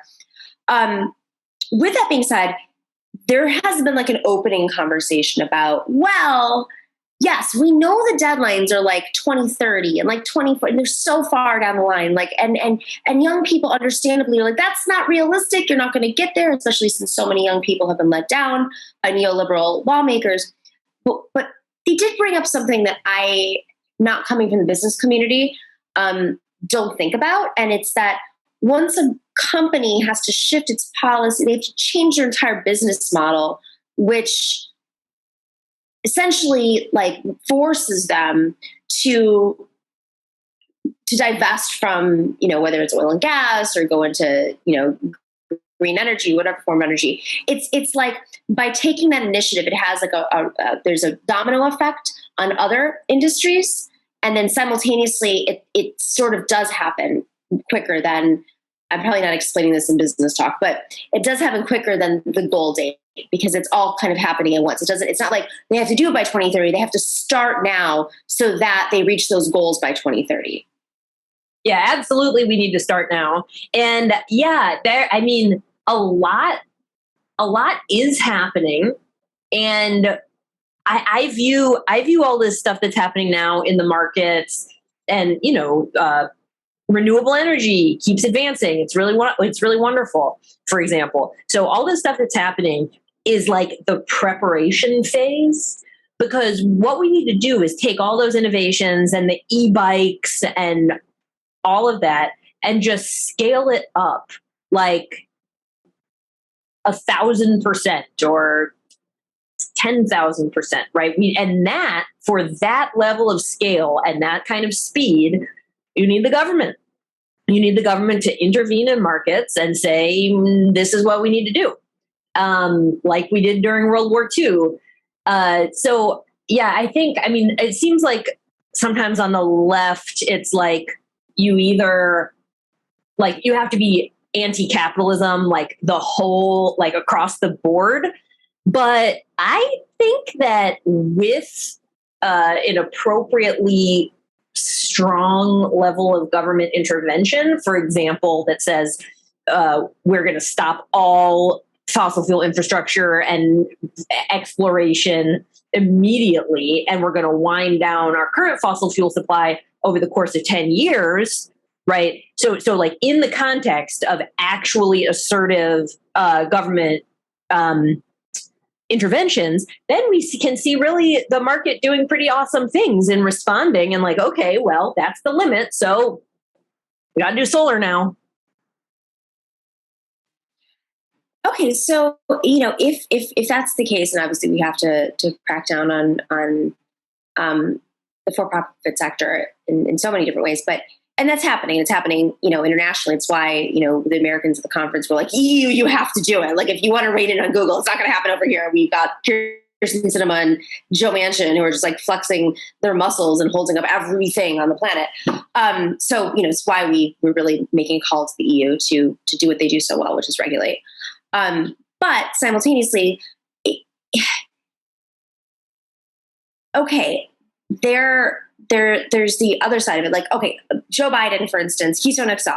With that being said, there has been like an opening conversation about, well, yes, we know the deadlines are like 2030 and like 2040, and they're so far down the line. Like, and young people understandably are like, that's not realistic. You're not going to get there, especially since so many young people have been let down by neoliberal lawmakers. But they did bring up something that I, not coming from the business community, don't think about. And it's that once a company has to shift its policy, they have to change their entire business model, which essentially like forces them to divest from, whether it's oil and gas or go into, green energy, whatever form of energy. It's like by taking that initiative, it has like there's a domino effect on other industries. And then simultaneously it sort of does happen quicker than, I'm probably not explaining this in business talk, but it does happen quicker than the goal date, because it's all kind of happening at once. It's not like they have to do it by 2030. They have to start now so that they reach those goals by 2030. Yeah, absolutely. We need to start now. And yeah, a lot is happening. And I view all this stuff that's happening now in the markets, and, renewable energy keeps advancing. It's really wonderful, for example. So all this stuff that's happening is like the preparation phase, because what we need to do is take all those innovations and the e-bikes and all of that and just scale it up like 1,000% or 10,000%, right? And that, for that level of scale and that kind of speed, you need the government. You need the government to intervene in markets and say, this is what we need to do. Like we did during World War II. So yeah, it seems like sometimes on the left, it's like you either, like you have to be anti-capitalism, like the whole, like across the board. But I think that with an appropriately strong level of government intervention, for example, that says we're going to stop all fossil fuel infrastructure and exploration immediately, and we're going to wind down our current fossil fuel supply over the course of 10 years, right? So like in the context of actually assertive government interventions, then we can see really the market doing pretty awesome things in responding and like, okay, well, that's the limit. So we got to do solar now. Okay, so if that's the case, and obviously we have to crack down on the for-profit sector in so many different ways, and that's happening. It's happening, internationally. It's why the Americans at the conference were like, EU, you have to do it. Like if you want to rate it on Google, it's not going to happen over here. We've got Kirsten Sinema and Joe Manchin who are just like flexing their muscles and holding up everything on the planet. So it's why we're really making a call to the EU to do what they do so well, which is regulate. But simultaneously, okay, there's the other side of it. Like, okay, Joe Biden, for instance, Keystone XL,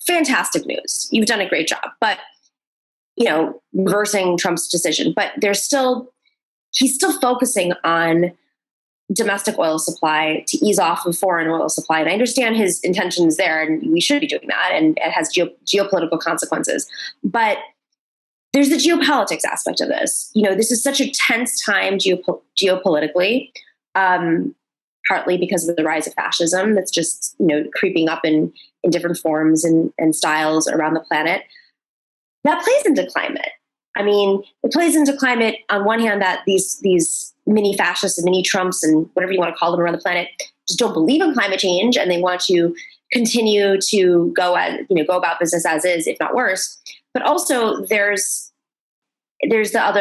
fantastic news. You've done a great job. But, reversing Trump's decision. But he's still focusing on domestic oil supply to ease off of foreign oil supply. And I understand his intentions there, and we should be doing that. And it has geopolitical consequences. But there's the geopolitics aspect of this. This is such a tense time geopolitically, partly because of the rise of fascism that's just, creeping up in different forms and styles around the planet. That plays into climate. I mean, it plays into climate on one hand that these mini fascists and mini Trumps and whatever you want to call them around the planet just don't believe in climate change, and they want to continue to go about business as is, if not worse. But also there's the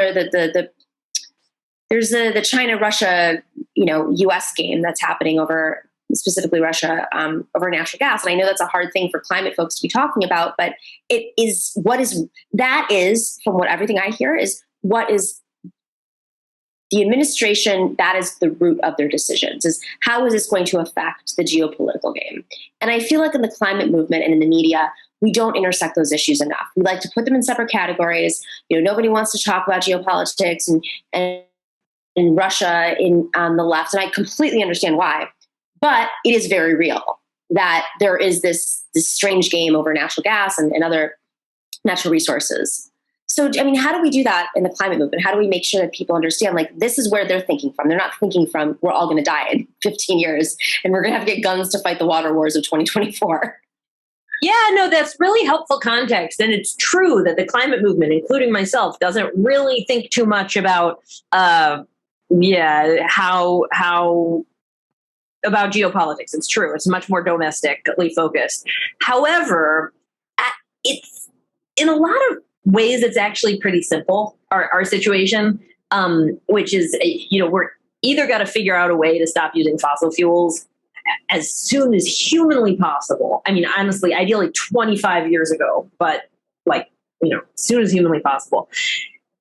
China Russia US game that's happening over, specifically Russia, over natural gas. And I know that's a hard thing for climate folks to be talking about, but it is from what everything I hear is what is the administration, that is the root of their decisions, is how is this going to affect the geopolitical game? And I feel like in the climate movement and in the media, we don't intersect those issues enough. We like to put them in separate categories. Nobody wants to talk about geopolitics and Russia on the left. And I completely understand why. But it is very real that there is this strange game over natural gas and other natural resources. So, I mean, how do we do that in the climate movement? How do we make sure that people understand, this is where they're thinking from? They're not thinking from, we're all going to die in 15 years and we're going to have to get guns to fight the water wars of 2024. Yeah, no, that's really helpful context. And it's true that the climate movement, including myself, doesn't really think too much about, how about geopolitics. It's true. It's much more domestically focused. However, it's in a lot of ways, it's actually pretty simple, our situation, which is, we're either got to figure out a way to stop using fossil fuels as soon as humanly possible. I mean, honestly, ideally 25 years ago, but as soon as humanly possible.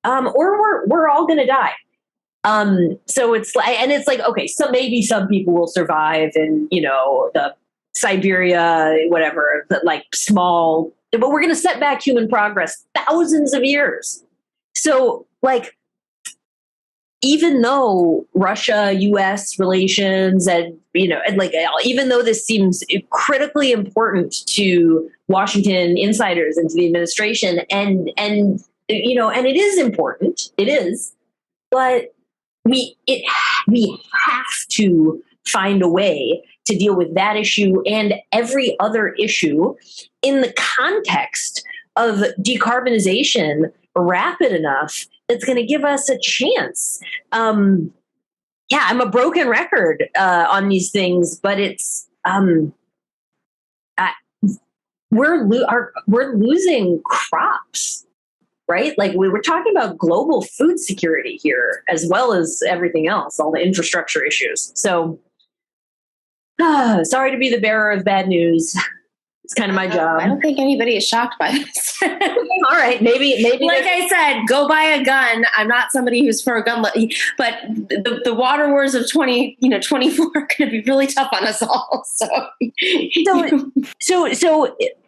Or we're all going to die. So it's like, okay, so maybe some people will survive in, the Siberia, whatever, small, but we're going to set back human progress thousands of years. So even though Russia, US relations and even though this seems critically important to Washington insiders and to the administration and it is important, it is, but we have to find a way to deal with that issue and every other issue in the context of decarbonization rapid enough that's going to give us a chance. I'm a broken record on these things, but it's we're losing crops. Right? We're talking about global food security here, as well as everything else, all the infrastructure issues. So, sorry to be the bearer of bad news. It's kind of my job. I don't think anybody is shocked by this. All right, maybe. Like I said, go buy a gun. I'm not somebody who's for a gun, but the water wars of 24 are going to be really tough on us all. So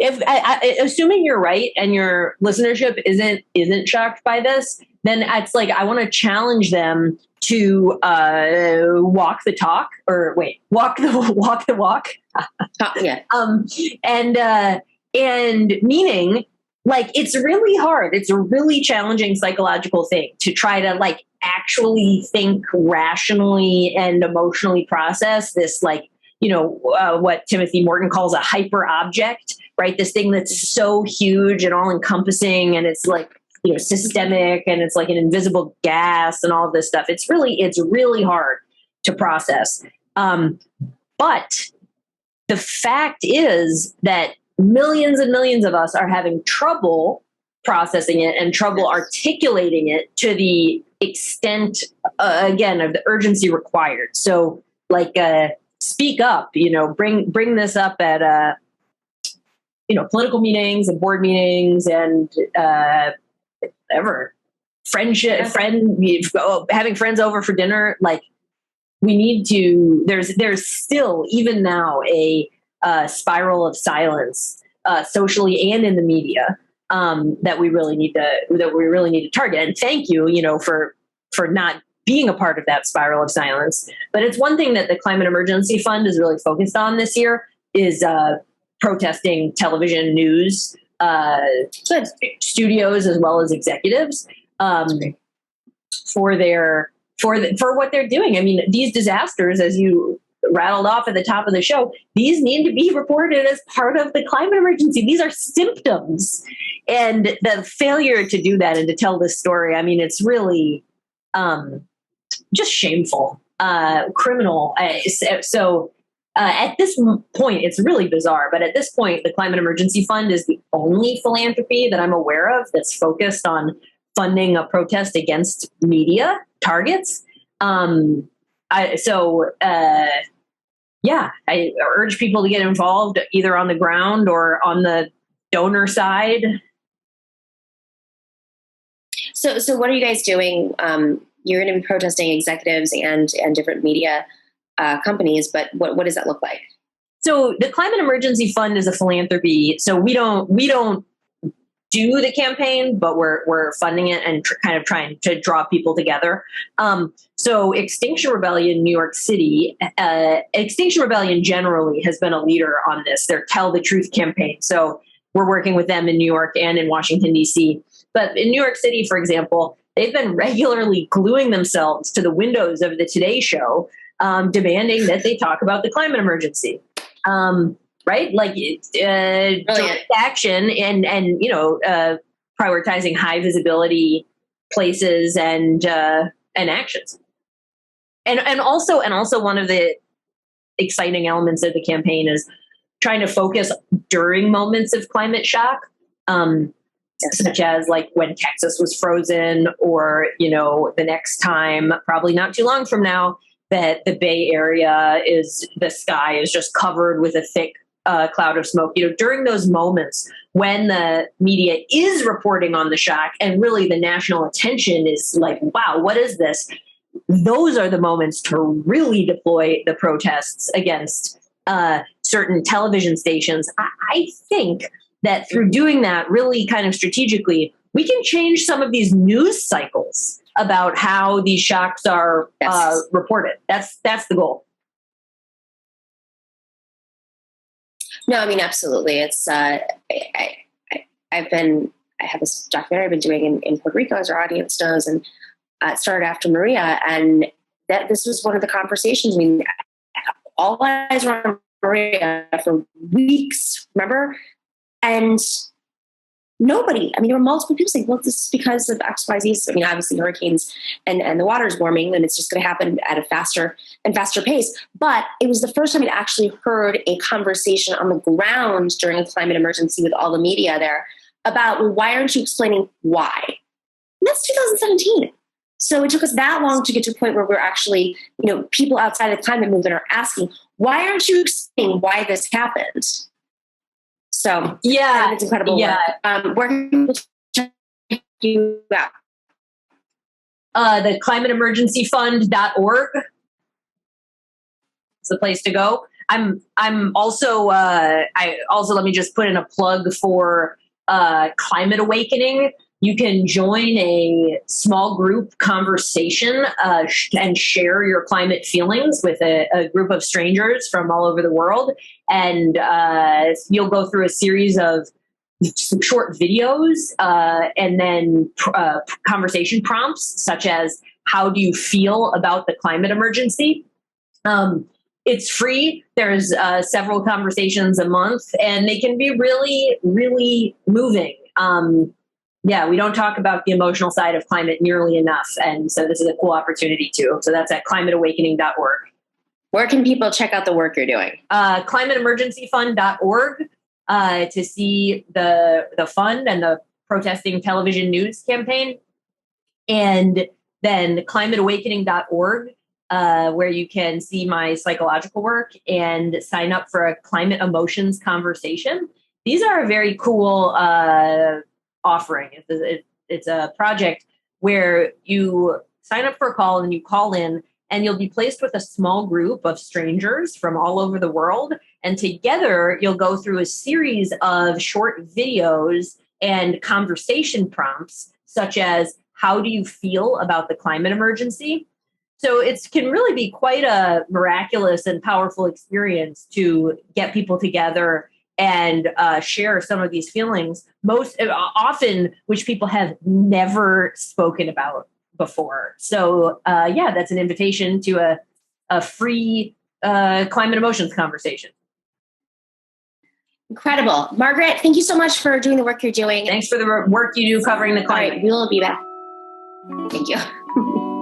if assuming you're right and your listenership isn't shocked by this, then it's I want to challenge them to walk the talk, or walk the walk. Yeah. And meaning, it's really hard. It's a really challenging psychological thing to try to actually think rationally and emotionally process this, what Timothy Morton calls a hyper object, right? This thing that's so huge and all encompassing, and it's systemic, and it's like an invisible gas and all of this stuff. It's really hard to process. But the fact is that millions and millions of us are having trouble processing it and trouble articulating it to the extent, again, of the urgency required. So speak up, bring this up at, political meetings and board meetings and, whatever, having friends over for dinner. We need to, there's still, even now, a spiral of silence, socially and in the media, that we really need to target. And thank you, for not being a part of that spiral of silence. But it's one thing that the Climate Emergency Fund is really focused on this year is protesting television news studios as well as executives for what they're doing. I mean, these disasters, as you rattled off at the top of the show, these need to be reported as part of the climate emergency. These are symptoms. And the failure to do that and to tell this story, I mean, it's really just shameful, criminal. At this point, it's really bizarre, but at this point, the Climate Emergency Fund is the only philanthropy that I'm aware of that's focused on funding a protest against media targets. I urge people to get involved either on the ground or on the donor side. So what are you guys doing? You're going to be protesting executives and different media companies, but what does that look like? So the Climate Emergency Fund is a philanthropy. So we don't do the campaign, but we're funding it and kind of trying to draw people together. So Extinction Rebellion, New York City, Extinction Rebellion generally has been a leader on this, their Tell the Truth campaign. So we're working with them in New York and in Washington, D.C. But in New York City, for example, they've been regularly gluing themselves to the windows of the Today Show, demanding that they talk about the climate emergency. Right? Like direct action and prioritizing high visibility places and actions. And also one of the exciting elements of the campaign is trying to focus during moments of climate shock, such as like when Texas was frozen, or the next time, probably not too long from now, that the Bay Area the sky is just covered with a thick cloud of smoke. During those moments when the media is reporting on the shock and really the national attention is like, wow, what is this? Those are the moments to really deploy the protests against certain television stations. I think that through doing that really kind of strategically, we can change some of these news cycles about how these shocks are reported. That's the goal. No, I mean, absolutely. It's I have this documentary I've been doing in Puerto Rico, as our audience knows, and it started after Maria, and that this was one of the conversations. I mean, all eyes were on Maria for weeks, remember? And nobody, I mean, there were multiple people saying, well, this is because of X, Y, Z. I mean, obviously hurricanes and the water's warming, and it's just going to happen at a faster and faster pace. But it was the first time I'd actually heard a conversation on the ground during a climate emergency with all the media there about, well, why aren't you explaining why? And that's 2017. So it took us that long to get to a point where we're actually, people outside of the climate movement are asking, why aren't you explaining why this happened? So yeah, it's incredible work. Where can people check you out? The climateemergencyfund.org is the place to go. I'm also let me just put in a plug for Climate Awakening. You can join a small group conversation and share your climate feelings with a group of strangers from all over the world. And you'll go through a series of some short videos and then conversation prompts, such as, how do you feel about the climate emergency? It's free. There's several conversations a month, and they can be really, really moving. Yeah, we don't talk about the emotional side of climate nearly enough. And so this is a cool opportunity too. So that's at climateawakening.org. Where can people check out the work you're doing? Climateemergencyfund.org to see the fund and the protesting television news campaign. And then climateawakening.org, where you can see my psychological work and sign up for a climate emotions conversation. These are a very cool offering. It's a project where you sign up for a call and you call in, and you'll be placed with a small group of strangers from all over the world. And together you'll go through a series of short videos and conversation prompts, such as, how do you feel about the climate emergency? So it can really be quite a miraculous and powerful experience to get people together and share some of these feelings, most often which people have never spoken about before. So that's an invitation to a free climate emotions conversation. Incredible. Margaret, thank you so much for doing the work you're doing. Thanks for the work you do covering the climate. All right, we will be back. Thank you.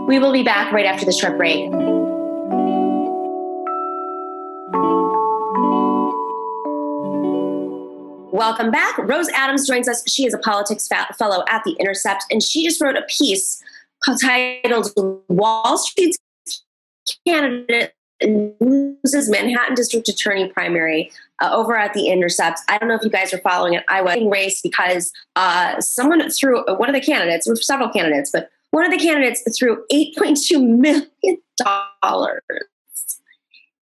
We will be back right after this short break. Welcome back. Rose Adams joins us. She is a politics fellow at the Intercept, and she just wrote a piece titled Wall Street's Candidate Loses Manhattan District Attorney Primary over at the Intercept. I don't know if you guys are following it. I was in race because someone threw, one of the candidates, there were several candidates, but one of the candidates threw $8.2 million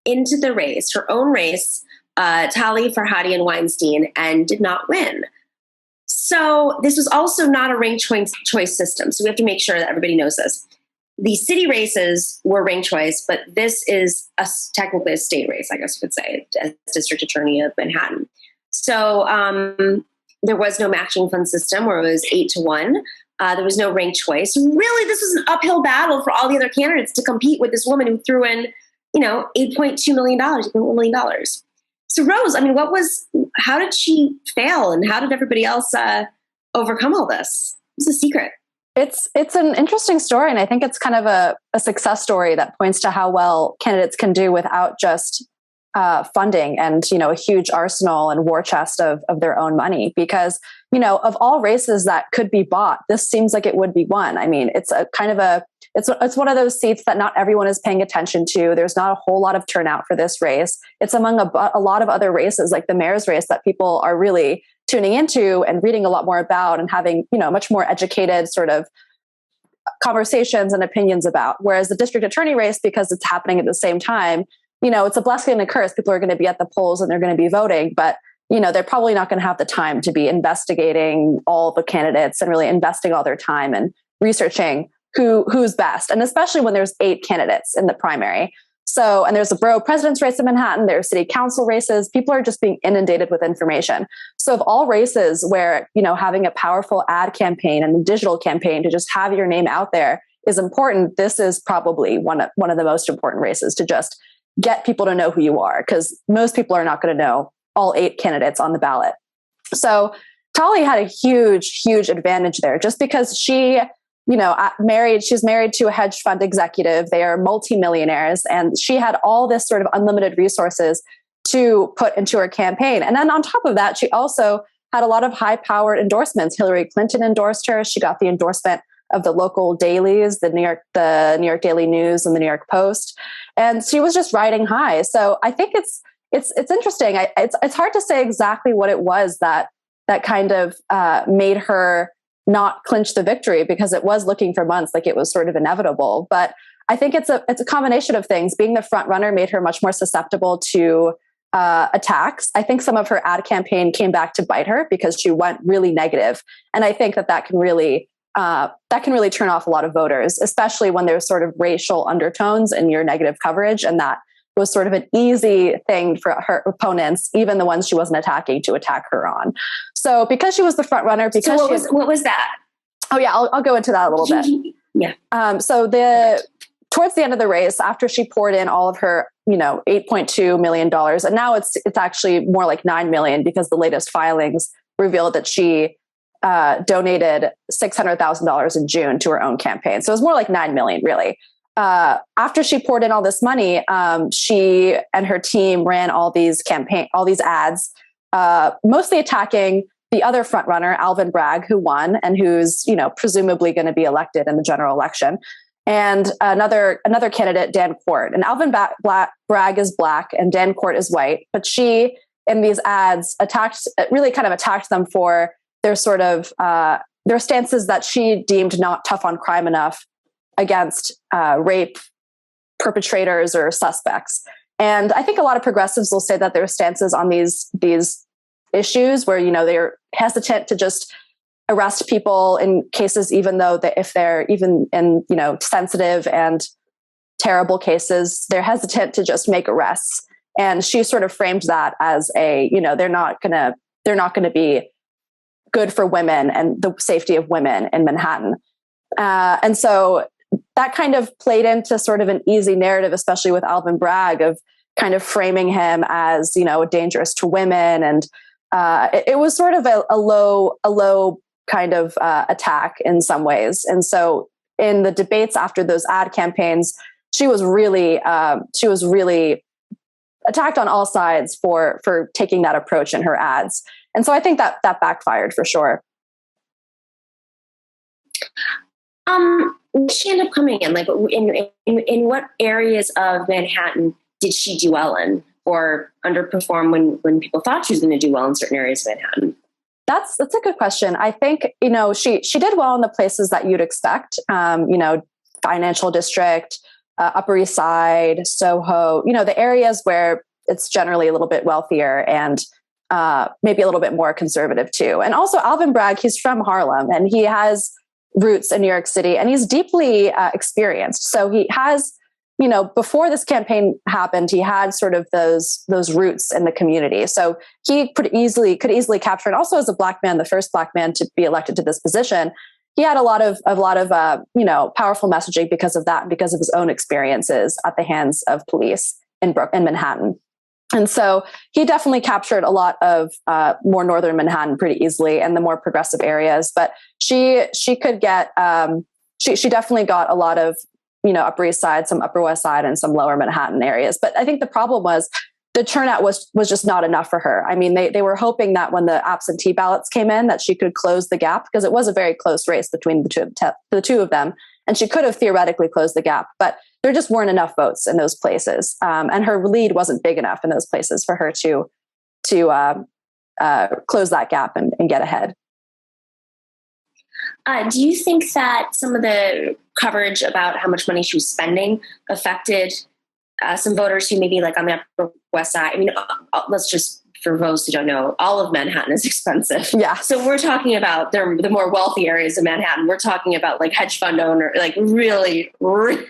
into the race, her own race, Tali Farhadi and Weinstein, and did not win. So this was also not a ranked choice system. So we have to make sure that everybody knows this. The city races were ranked choice, but this is technically a state race, I guess you could say, as district attorney of Manhattan. So there was no matching fund system where it was 8-1. There was no ranked choice. Really, this was an uphill battle for all the other candidates to compete with this woman who threw in, $8.2 million, $8.1 million. So Rose, I mean, how did she fail, and how did everybody else overcome all this? What's the secret? It's an interesting story, and I think it's kind of a success story that points to how well candidates can do without just funding and a huge arsenal and war chest of their own money. Because of all races that could be bought, this seems like it would be one. I mean, it's a kind of it's one of those seats that not everyone is paying attention to. There's not a whole lot of turnout for this race. It's among a lot of other races, like the mayor's race, that people are really tuning into and reading a lot more about and having, much more educated sort of conversations and opinions about. Whereas the district attorney race, because it's happening at the same time, it's a blessing and a curse. People are going to be at the polls and they're going to be voting, but they're probably not going to have the time to be investigating all the candidates and really investing all their time and researching who's best. And especially when there's 8 candidates in the primary. So, and there's a borough president's race in Manhattan, there's city council races, people are just being inundated with information. So of all races where, having a powerful ad campaign and a digital campaign to just have your name out there is important, this is probably one of the most important races to just get people to know who you are, because most people are not going to know all 8 candidates on the ballot. So Tali had a huge, huge advantage there, just because she's married to a hedge fund executive. They are multimillionaires, and she had all this sort of unlimited resources to put into her campaign. And then on top of that, she also had a lot of high-powered endorsements. Hillary Clinton endorsed her. She got the endorsement of the local dailies, the New York Daily News and the New York Post, and she was just riding high. So I think it's interesting. It's hard to say exactly what it was that kind of made her not clinch the victory, because it was looking for months like it was sort of inevitable. But I think it's a combination of things. Being the front runner made her much more susceptible to attacks. I think some of her ad campaign came back to bite her because she went really negative, and I think that can really turn off a lot of voters, especially when there's sort of racial undertones in your negative coverage, and that was sort of an easy thing for her opponents, even the ones she wasn't attacking, to attack her on. So because she was the front runner, what was that? Oh yeah, I'll go into that a little bit. Yeah. So towards the end of the race, after she poured in all of her, $8.2 million, and now it's actually more like $9 million, because the latest filings revealed that she donated $600,000 in June to her own campaign. So it was more like $9 million, really. After she poured in all this money, she and her team ran all these ads, mostly attacking the other front-runner, Alvin Bragg, who won and who's, presumably going to be elected in the general election, and another candidate, Dan Court. And Alvin Bragg is Black and Dan Court is white, but she, in these ads, attacked them for their sort of their stances that she deemed not tough on crime enough against rape perpetrators or suspects. And I think a lot of progressives will say that their stances on these issues, where they're hesitant to just arrest people in cases, even though if they're even in sensitive and terrible cases, they're hesitant to just make arrests. And she sort of framed that as a, they're not going to be good for women and the safety of women in Manhattan. And so that kind of played into sort of an easy narrative, especially with Alvin Bragg, of kind of framing him as, dangerous to women. And it was sort of a low kind of attack in some ways. And so in the debates after those ad campaigns, she was really attacked on all sides for taking that approach in her ads. And so I think that backfired for sure. Did she end up coming in? Like, in what areas of Manhattan did she do well in, or underperform when people thought she was going to do well in certain areas of Manhattan? That's a good question. I think, she did well in the places that you'd expect, Financial District, Upper East Side, Soho, the areas where it's generally a little bit wealthier and maybe a little bit more conservative too. And also Alvin Bragg, he's from Harlem and he has roots in New York City and he's deeply experienced. So he has, before this campaign happened, he had sort of those roots in the community. So he could easily capture, and also as a Black man, the first Black man to be elected to this position, he had a lot of powerful messaging because of that, because of his own experiences at the hands of police in Manhattan. And so he definitely captured a lot of more northern Manhattan pretty easily and the more progressive areas. But she could get, she definitely got a lot of, Upper East Side, some Upper West Side, and some lower Manhattan areas. But I think the problem was the turnout was just not enough for her. I mean, they were hoping that when the absentee ballots came in, that she could close the gap, because it was a very close race between the two of them. And she could have theoretically closed the gap, but there just weren't enough votes in those places. And her lead wasn't big enough in those places for her to close that gap and get ahead. Do you think that some of the coverage about how much money she was spending affected some voters who maybe like on the Upper West Side? I mean, let's just, for those who don't know, all of Manhattan is expensive. Yeah. So we're talking about the more wealthy areas of Manhattan. We're talking about like hedge fund owner, like really, really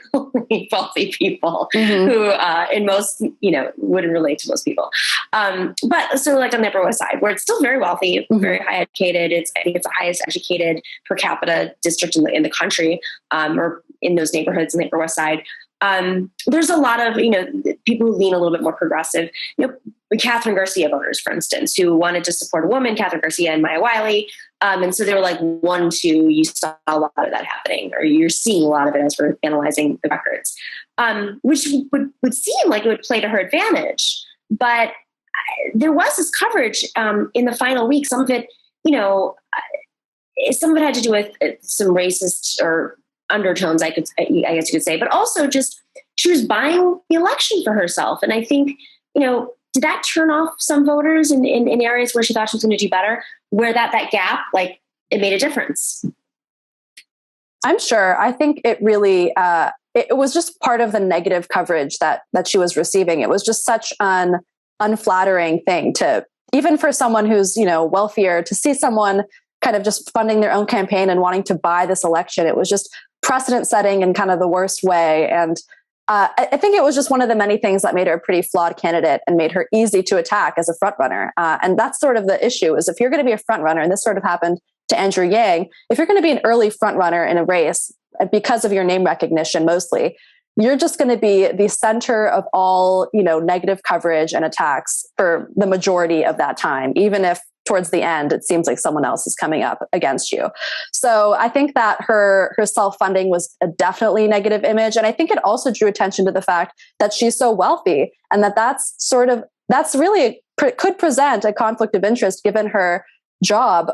wealthy people who in most, wouldn't relate to most people. But so like on the Upper West Side, where it's still very wealthy, very high educated. I think it's the highest educated per capita district in the country, or in those neighborhoods in the Upper West Side. There's a lot of, people who lean a little bit more progressive, Catherine Garcia voters, for instance, who wanted to support a woman, Catherine Garcia and Maya Wiley. And so they were like 1, 2, you saw a lot of that happening, or you're seeing a lot of it as we're analyzing the records, which would seem like it would play to her advantage. But there was this coverage in the final week. Some of it, some of it had to do with some racist or undertones, I guess you could say, but also just she was buying the election for herself. And I think, did that turn off some voters in areas where she thought she was going to do better, where that gap, like, it made a difference? I'm sure. I think it really, it was just part of the negative coverage that she was receiving. It was just such an unflattering thing to, even for someone who's, wealthier, to see someone kind of just funding their own campaign and wanting to buy this election. It was just precedent setting in kind of the worst way. And I think it was just one of the many things that made her a pretty flawed candidate and made her easy to attack as a front runner. And that's sort of the issue, is if you're going to be a front runner, and this sort of happened to Andrew Yang, if you're going to be an early front runner in a race because of your name recognition, mostly, you're just going to be the center of all, negative coverage and attacks for the majority of that time, even if towards the end, it seems like someone else is coming up against you. So I think that her self-funding was a definitely negative image. And I think it also drew attention to the fact that she's so wealthy, and that's really could present a conflict of interest given her job,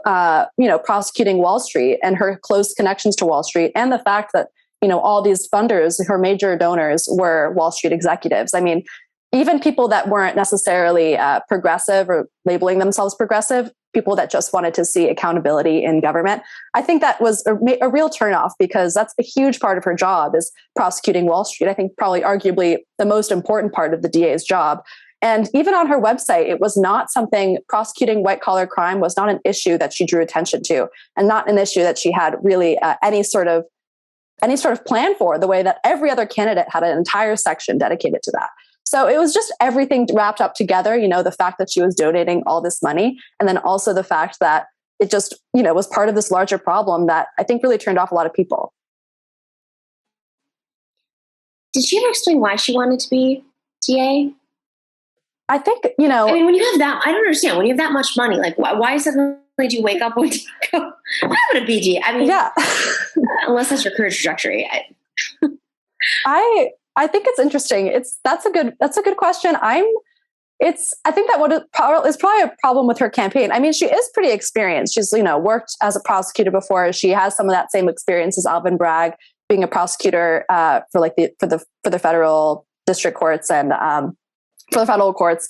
prosecuting Wall Street and her close connections to Wall Street, and the fact that, all these funders, her major donors, were Wall Street executives. I mean, even people that weren't necessarily progressive or labeling themselves progressive, people that just wanted to see accountability in government, I think that was a real turnoff, because that's a huge part of her job, is prosecuting Wall Street. I think probably arguably the most important part of the DA's job. And even on her website, it was not something, prosecuting white collar crime was not an issue that she drew attention to, and not an issue that she had really any sort of plan for, the way that every other candidate had an entire section dedicated to that. So it was just everything wrapped up together, the fact that she was donating all this money, and then also the fact that it just, was part of this larger problem that I think really turned off a lot of people. Did she ever explain why she wanted to be DA? I think, I mean, when you have that, I don't understand. When you have that much money, like, why suddenly do you wake up one day and go, I'm going to be DA? I mean, yeah. Unless that's your career trajectory. I think it's interesting. That's a good question. I think that is probably a problem with her campaign. I mean, she is pretty experienced. She's, worked as a prosecutor before. She has some of that same experience as Alvin Bragg, being a prosecutor for the federal district courts and for the federal courts.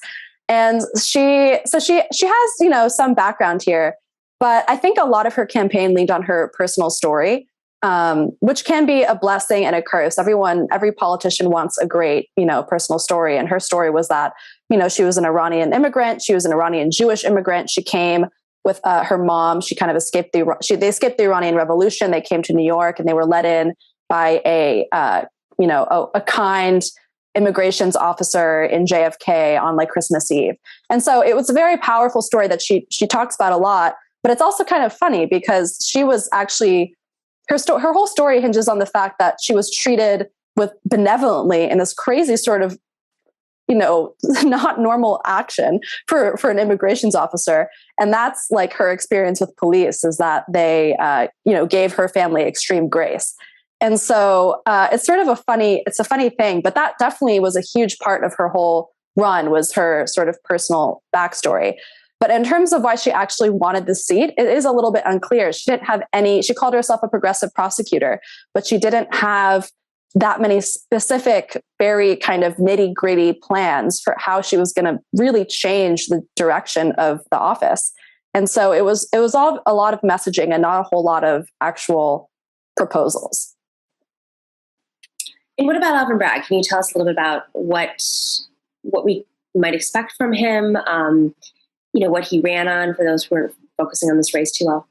And she has, some background here, but I think a lot of her campaign leaned on her personal story, which can be a blessing and a curse. Every politician wants a great, personal story. And her story was that, she was an Iranian immigrant. She was an Iranian Jewish immigrant. She came with her mom. She kind of escaped they escaped the Iranian Revolution. They came to New York and they were let in by a kind immigrations officer in JFK on like Christmas Eve. And so it was a very powerful story that she talks about a lot, but it's also kind of funny because she was actually, her whole story hinges on the fact that she was treated with benevolently in this crazy sort of, not normal action for an immigrations officer. And that's like her experience with police, is that they, gave her family extreme grace. And so it's sort of a funny thing, but that definitely was a huge part of her whole run, was her sort of personal backstory. But in terms of why she actually wanted the seat, it is a little bit unclear. She didn't have she called herself a progressive prosecutor, but she didn't have that many specific, very kind of nitty gritty plans for how she was going to really change the direction of the office. And so it was all a lot of messaging and not a whole lot of actual proposals. And what about Alvin Bragg? Can you tell us a little bit about what we might expect from him? What he ran on, for those who are focusing on this race too well.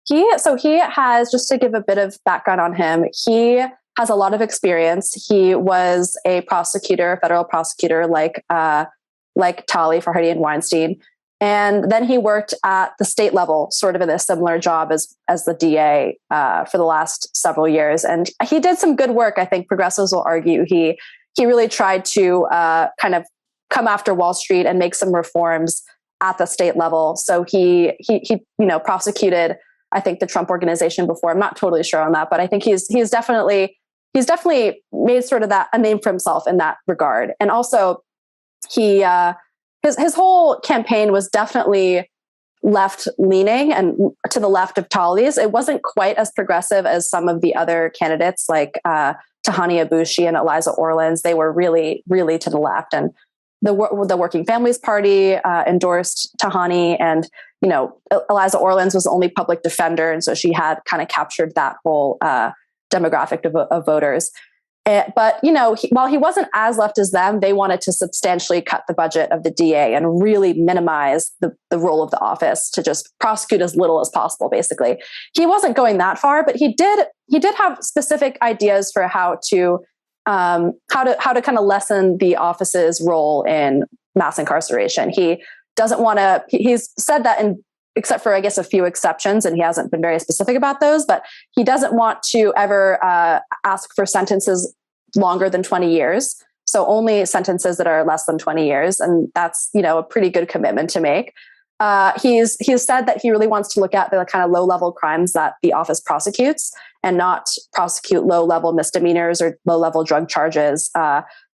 He has, just to give a bit of background on him, he has a lot of experience. He was a federal prosecutor, like Tali, Farhadi, and Weinstein. And then he worked at the state level, sort of in a similar job as the DA for the last several years. And he did some good work. I think progressives will argue he really tried to kind of come after Wall Street and make some reforms at the state level. So he prosecuted, I think, the Trump Organization before. I'm not totally sure on that, but I think he's definitely made sort of a name for himself in that regard. And also his whole campaign was definitely left leaning and to the left of Tali's. It wasn't quite as progressive as some of the other candidates like Tahani Abushi and Eliza Orlins. They were really, really to the left. And the Working Families Party endorsed Tahani, and Eliza Orlins was the only public defender, and so she had kind of captured that whole demographic of voters. But while he wasn't as left as them, they wanted to substantially cut the budget of the DA and really minimize the role of the office to just prosecute as little as possible. Basically, he wasn't going that far, but he did have specific ideas for how to kind of lessen the office's role in mass incarceration. He doesn't want to. He's said that except for, I guess, a few exceptions, and he hasn't been very specific about those, but he doesn't want to ever ask for sentences longer than 20 years. So only sentences that are less than 20 years. And that's, a pretty good commitment to make. He's said that he really wants to look at the kind of low-level crimes that the office prosecutes and not prosecute low-level misdemeanors or low-level drug charges.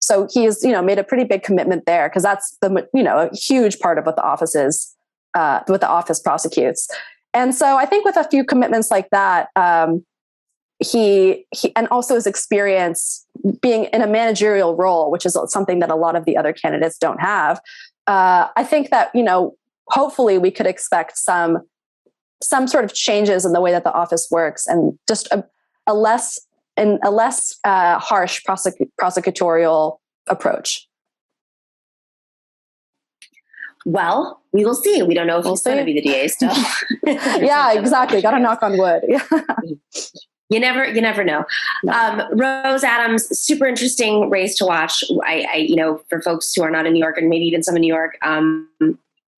So he's, made a pretty big commitment there, because that's a huge part of what the office is. What the office prosecutes. And so I think with a few commitments like that, he and also his experience being in a managerial role, which is something that a lot of the other candidates don't have. I think that, hopefully we could expect some sort of changes in the way that the office works, and just a less harsh prosecutorial approach. Well, we will see. We don't know if he's going to be the DA still. Yeah, exactly. Got to knock on wood. You never know. No. Rose Adams, super interesting race to watch. I for folks who are not in New York and maybe even some in New York,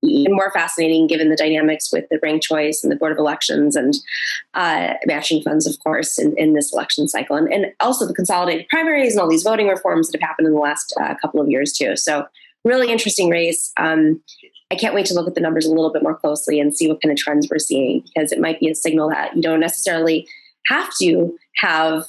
even more fascinating given the dynamics with the ranked choice and the Board of Elections and matching funds, of course, in this election cycle. And also the consolidated primaries and all these voting reforms that have happened in the last couple of years too. So really interesting race. I can't wait to look at the numbers a little bit more closely and see what kind of trends we're seeing, because it might be a signal that you don't necessarily have to have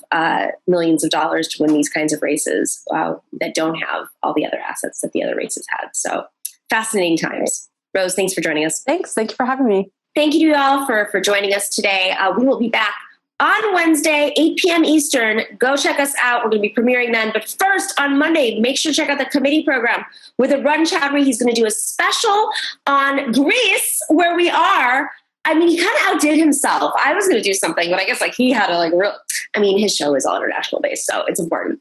millions of dollars to win these kinds of races that don't have all the other assets that the other races had. So fascinating times. Rose, thanks for joining us. Thanks. Thank you for having me. Thank you to you all for joining us today. We will be back on Wednesday, 8 p.m. Eastern. Go check us out. We're going to be premiering then. But first, on Monday, make sure to check out the committee program with Arun Chowdhury. He's going to do a special on Greece, where we are. I mean, he kind of outdid himself. I was going to do something, but I guess he had his show is all international based, so it's important.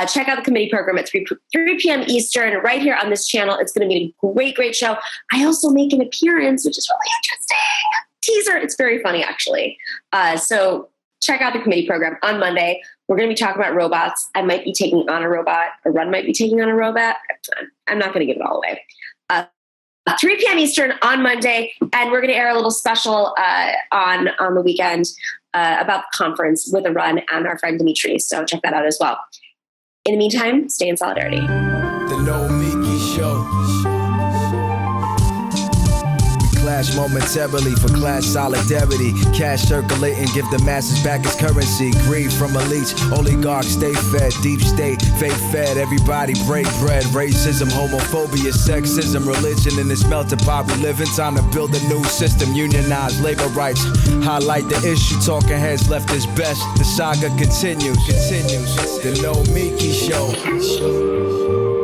Check out the committee program at 3 p.m. Eastern right here on this channel. It's going to be a great, great show. I also make an appearance, which is really interesting. Teaser. It's very funny, actually. So check out the committee program on Monday. We're going to be talking about robots. I might be taking on a robot. Arun might be taking on a robot. I'm not going to give it all away. 3 p.m. Eastern on Monday, and we're going to air a little special on the weekend about the conference with Arun and our friend Dimitri. So check that out as well. In the meantime, stay in solidarity. The Nomiki Show. Clash momentarily for class solidarity. Cash circulating, give the masses back its currency. Greed from elites, oligarchs stay fed. Deep state, fake fed, everybody break bread. Racism, homophobia, sexism, religion in this melting pot we live in. Time to build a new system, unionize labor rights. Highlight the issue, talking heads left is best. The saga continues. The Nomiki Show.